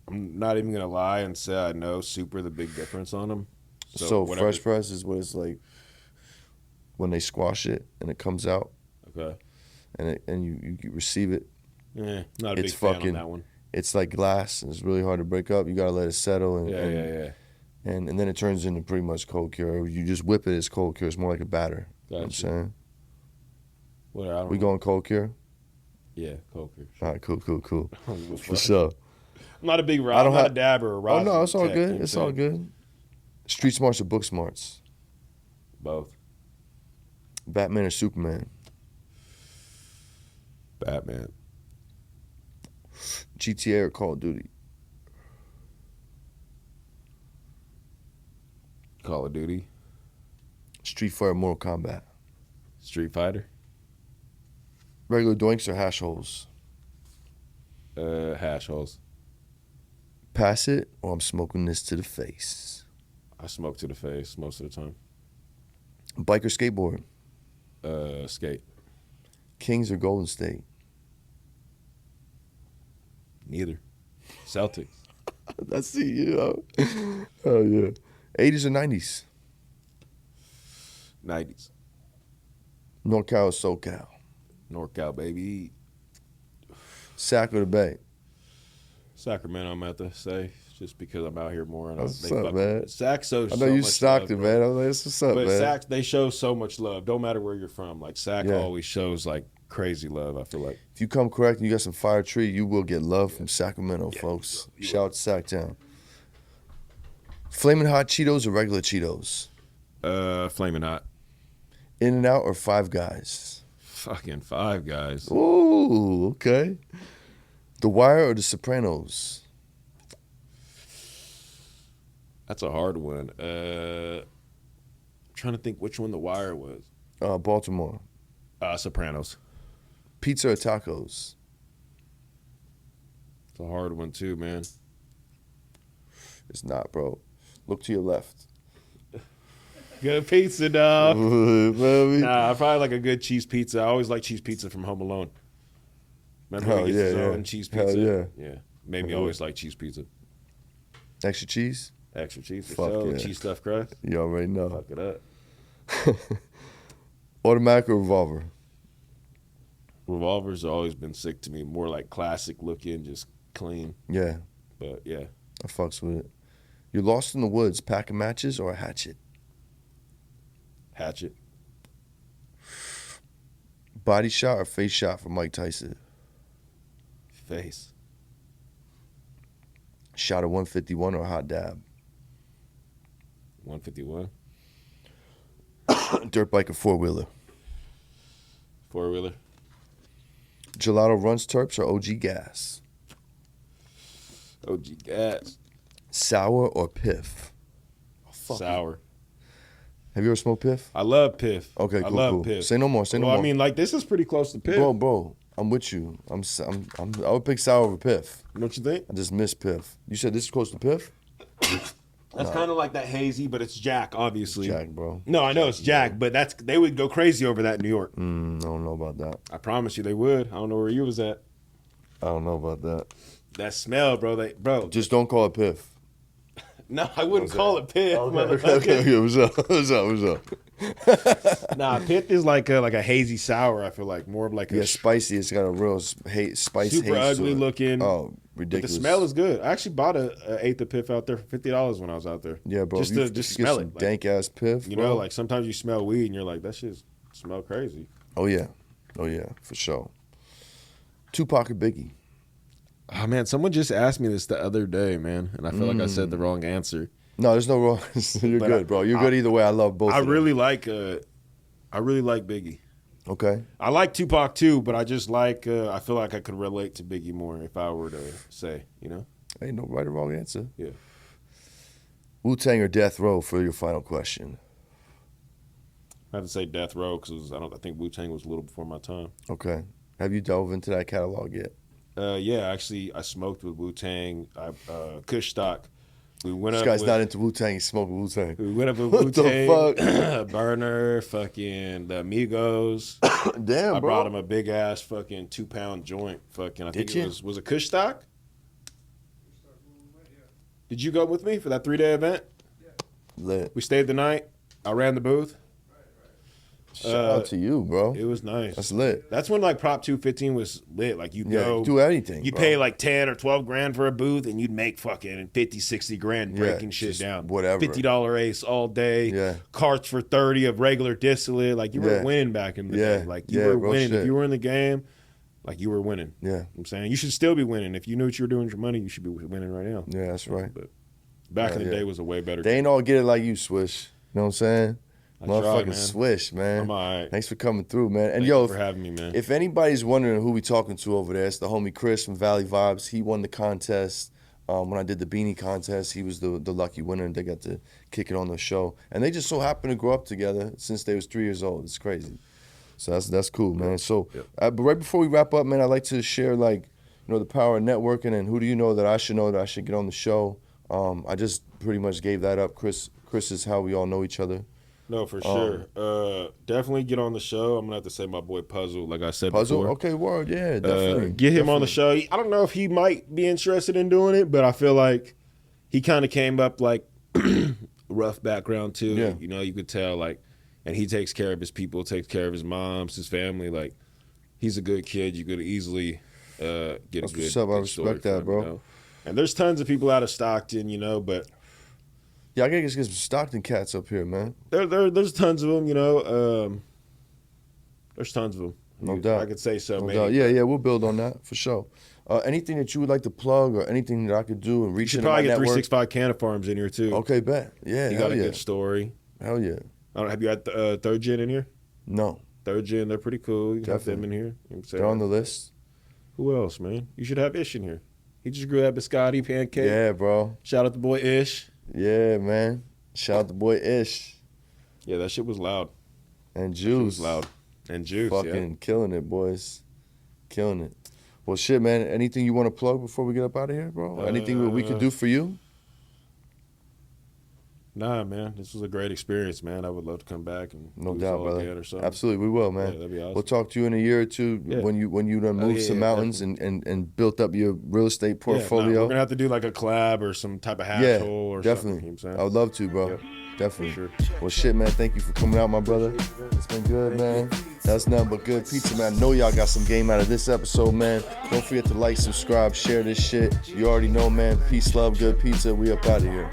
I'm not even going to lie and say I know super the big difference on them. So fresh press is what it's like when they squash it and it comes out. Okay. And you receive it. Yeah, not a big fan on that one. It's like glass, and it's really hard to break up. You got to let it settle. And then it turns into pretty much cold cure. You just whip it as cold cure. It's more like a batter. Gotcha. You know what I'm saying? Well, we going cold cure? Yeah, cold cure. All right, cool. For sure. I'm not a big rock. I'm not a dabber or rock. Oh, no, it's all good. It's all good. Street smarts or book smarts? Both. Batman or Superman? Batman. GTA or Call of Duty? Call of Duty. Street Fighter or Mortal Kombat? Street Fighter. Regular doinks or hash holes? Hash holes. Pass it or I'm smoking this to the face? I smoke to the face most of the time. Bike or skateboard? Skate. Kings or Golden State? Neither. Celtics. I see you. Oh, yeah. 80s or 90s? 90s. NorCal or SoCal? NorCal, baby. Sac or the Bay? Sacramento, I'm about to say, just because I'm out here more. And What's up, man? Sac shows I know so you much Stockton, love, man. I'm like, what's up, but man? Sac, they show so much love. Don't matter where you're from. Like, Sac always shows, like, crazy love, I feel like. If you come correct and you got some fire tree, you will get love from Sacramento, folks. Shout out to Sacktown. Flaming hot Cheetos or regular Cheetos? Flaming hot. In-N-Out or Five Guys? Fucking Five Guys. Ooh, okay. The Wire or The Sopranos? That's a hard one. I'm trying to think which one The Wire was. Baltimore. Sopranos. Pizza or tacos? It's a hard one too, man. It's not, bro. Look to your left. Good pizza, dog. Baby. Nah, I probably like a good cheese pizza. I always like cheese pizza from Home Alone. Remember when he gets his own cheese pizza? Hell yeah. Yeah. Made me always like cheese pizza. Extra cheese? Extra cheese for Fuck sure. yeah. Cheese stuffed crust. You already know. Fuck it up. Automatic or revolver? Revolvers have always been sick to me. More like classic looking, just clean. Yeah. But yeah. I fucks with it. You're lost in the woods, packing matches or a hatchet? Hatchet. Body shot or face shot for Mike Tyson? Face. Shot of 151 or a hot dab? 151. Dirt bike or four-wheeler? Four-wheeler. Gelato Runs Terps or OG Gas? OG Gas. Sour or Piff? Sour. Have you ever smoked Piff? I love Piff. Okay, cool, I love cool. Piff. Say no more. Say no Well, more. I mean, like, this is pretty close to Piff. Bro, I'm with you. I would pick sour over Piff. Don't you think? I just miss Piff. You said this is close to Piff? That's kind of like that hazy, but it's Jack, obviously. Jack, bro. No, I know it's Jack, but they would go crazy over that in New York. I don't know about that. I promise you they would. I don't know where you was at. I don't know about that. That smell, bro. Just don't call it Piff. No, I wouldn't call it Piff. Okay. What's up? Nah, Piff is like a hazy sour. I feel like more of like a spicy. It's got a real spice. super ugly looking. Oh, ridiculous. But the smell is good. I actually bought an eighth of Piff out there for $50 when I was out there. Yeah, bro. Just to smell it. Dank ass Piff. You bro. know, like sometimes you smell weed and you're like, that shit smell crazy. Oh yeah, for sure. Tupac or Biggie? Oh man, someone just asked me this the other day, man, and I feel like I said the wrong answer. No, there's no wrong. You're good, bro. You're good either way. I love both. I really like Biggie. Okay. I like Tupac too, but I just like. I feel like I could relate to Biggie more if I were to say, you know. Ain't no right or wrong answer. Yeah. Wu-Tang or Death Row for your final question? I have to say Death Row because I think Wu-Tang was a little before my time. Okay. Have you delved into that catalog yet? Yeah, actually, I smoked with Wu-Tang. Kush Stock. We went this up. guy's not into Wu-Tang. He's smoking Wu-Tang. We went up with What Wu-Tang. the fuck? Burner, fucking the Amigos. Damn, I bro. brought him a big ass fucking 2-pound joint. Fucking, I think it was it Kush Stock? Did you go with me for that 3-day event? Lit. We stayed the night. I ran the booth. Shout out to you, bro. It was nice. That's lit. That's when like Prop 215 was lit. Like you go do anything. You pay like 10 or 12 grand for a booth and you'd make fucking 50, 60 grand breaking shit down. Whatever. $50 ace all day. Yeah. Carts for 30 of regular distillate. Like you were winning back in the day. Like you were winning. Shit. If you were in the game, like you were winning. Yeah. You know what I'm saying? You should still be winning. If you knew what you were doing with your money, you should be winning right now. Yeah, that's right. But back in the day was a way better. They ain't all get it like you, Swish. You know what I'm saying? Motherfucking man. Swish, man. I'm all right. Thanks for coming through, man. And Thank you for having me, man. If anybody's wondering who we talking to over there, it's the homie Chris from Valley Vibes. He won the contest. When I did the beanie contest, he was the lucky winner, and they got to kick it on the show. And they just so happened to grow up together since they was 3 years old. It's crazy. So that's cool, man. So, but right before we wrap up, man, I'd like to share, like, you know, the power of networking and who do you know that I should get on the show. I just pretty much gave that up. Chris is how we all know each other. No, for sure. Definitely get on the show. I'm gonna have to say my boy Puzzle, like I said before. Okay, word, yeah, definitely. Get him on the show. I don't know if he might be interested in doing it, but I feel like he kind of came up like rough background too. Yeah. You know, you could tell like, and he takes care of his people, takes care of his moms, his family. Like, he's a good kid. You could easily get That's a good. What's up? I respect that, bro. You know? And there's tons of people out of Stockton, you know, but. Yeah, I gotta get some Stockton cats up here, man. There's tons of them, you know. There's tons of them. No doubt. I could say so, no maybe. doubt. Yeah, we'll build on that for sure. Anything that you would like to plug or anything that I could do and reach into my network? Probably get 365 Canna Farms in here too. Okay, bet. Yeah, he got a good story. Hell yeah. Have you had Third Gen in here? No. Third Gen, they're pretty cool. You can have them in here. You know they're on the list. Who else, man? You should have Ish in here. He just grew that biscotti pancake. Yeah, bro. Shout out the boy Ish. Yeah, man. Shout out the boy Ish. Yeah, that shit was loud. And Juice. Was loud. And Juice, fucking killing it, boys. Killing it. Well, shit, man. Anything you want to plug before we get up out of here, bro? Anything we could do for you? Nah, man. This was a great experience, man. I would love to come back and no do doubt, this all brother. again or something. Absolutely, we will, man. Yeah, that'd be awesome. We'll talk to you in a year or two when you done moved some mountains and built up your real estate portfolio. We're gonna have to do like a collab or some type of hash hole or definitely. something. You know what I'm saying? I would love to, bro. Yep. Definitely. Sure. Well, shit, man. Thank you for coming out, my brother. It's been good, man. That's nothing but good pizza, man. I know y'all got some game out of this episode, man. Don't forget to like, subscribe, share this shit. You already know, man. Peace, love, good pizza. We up out of here.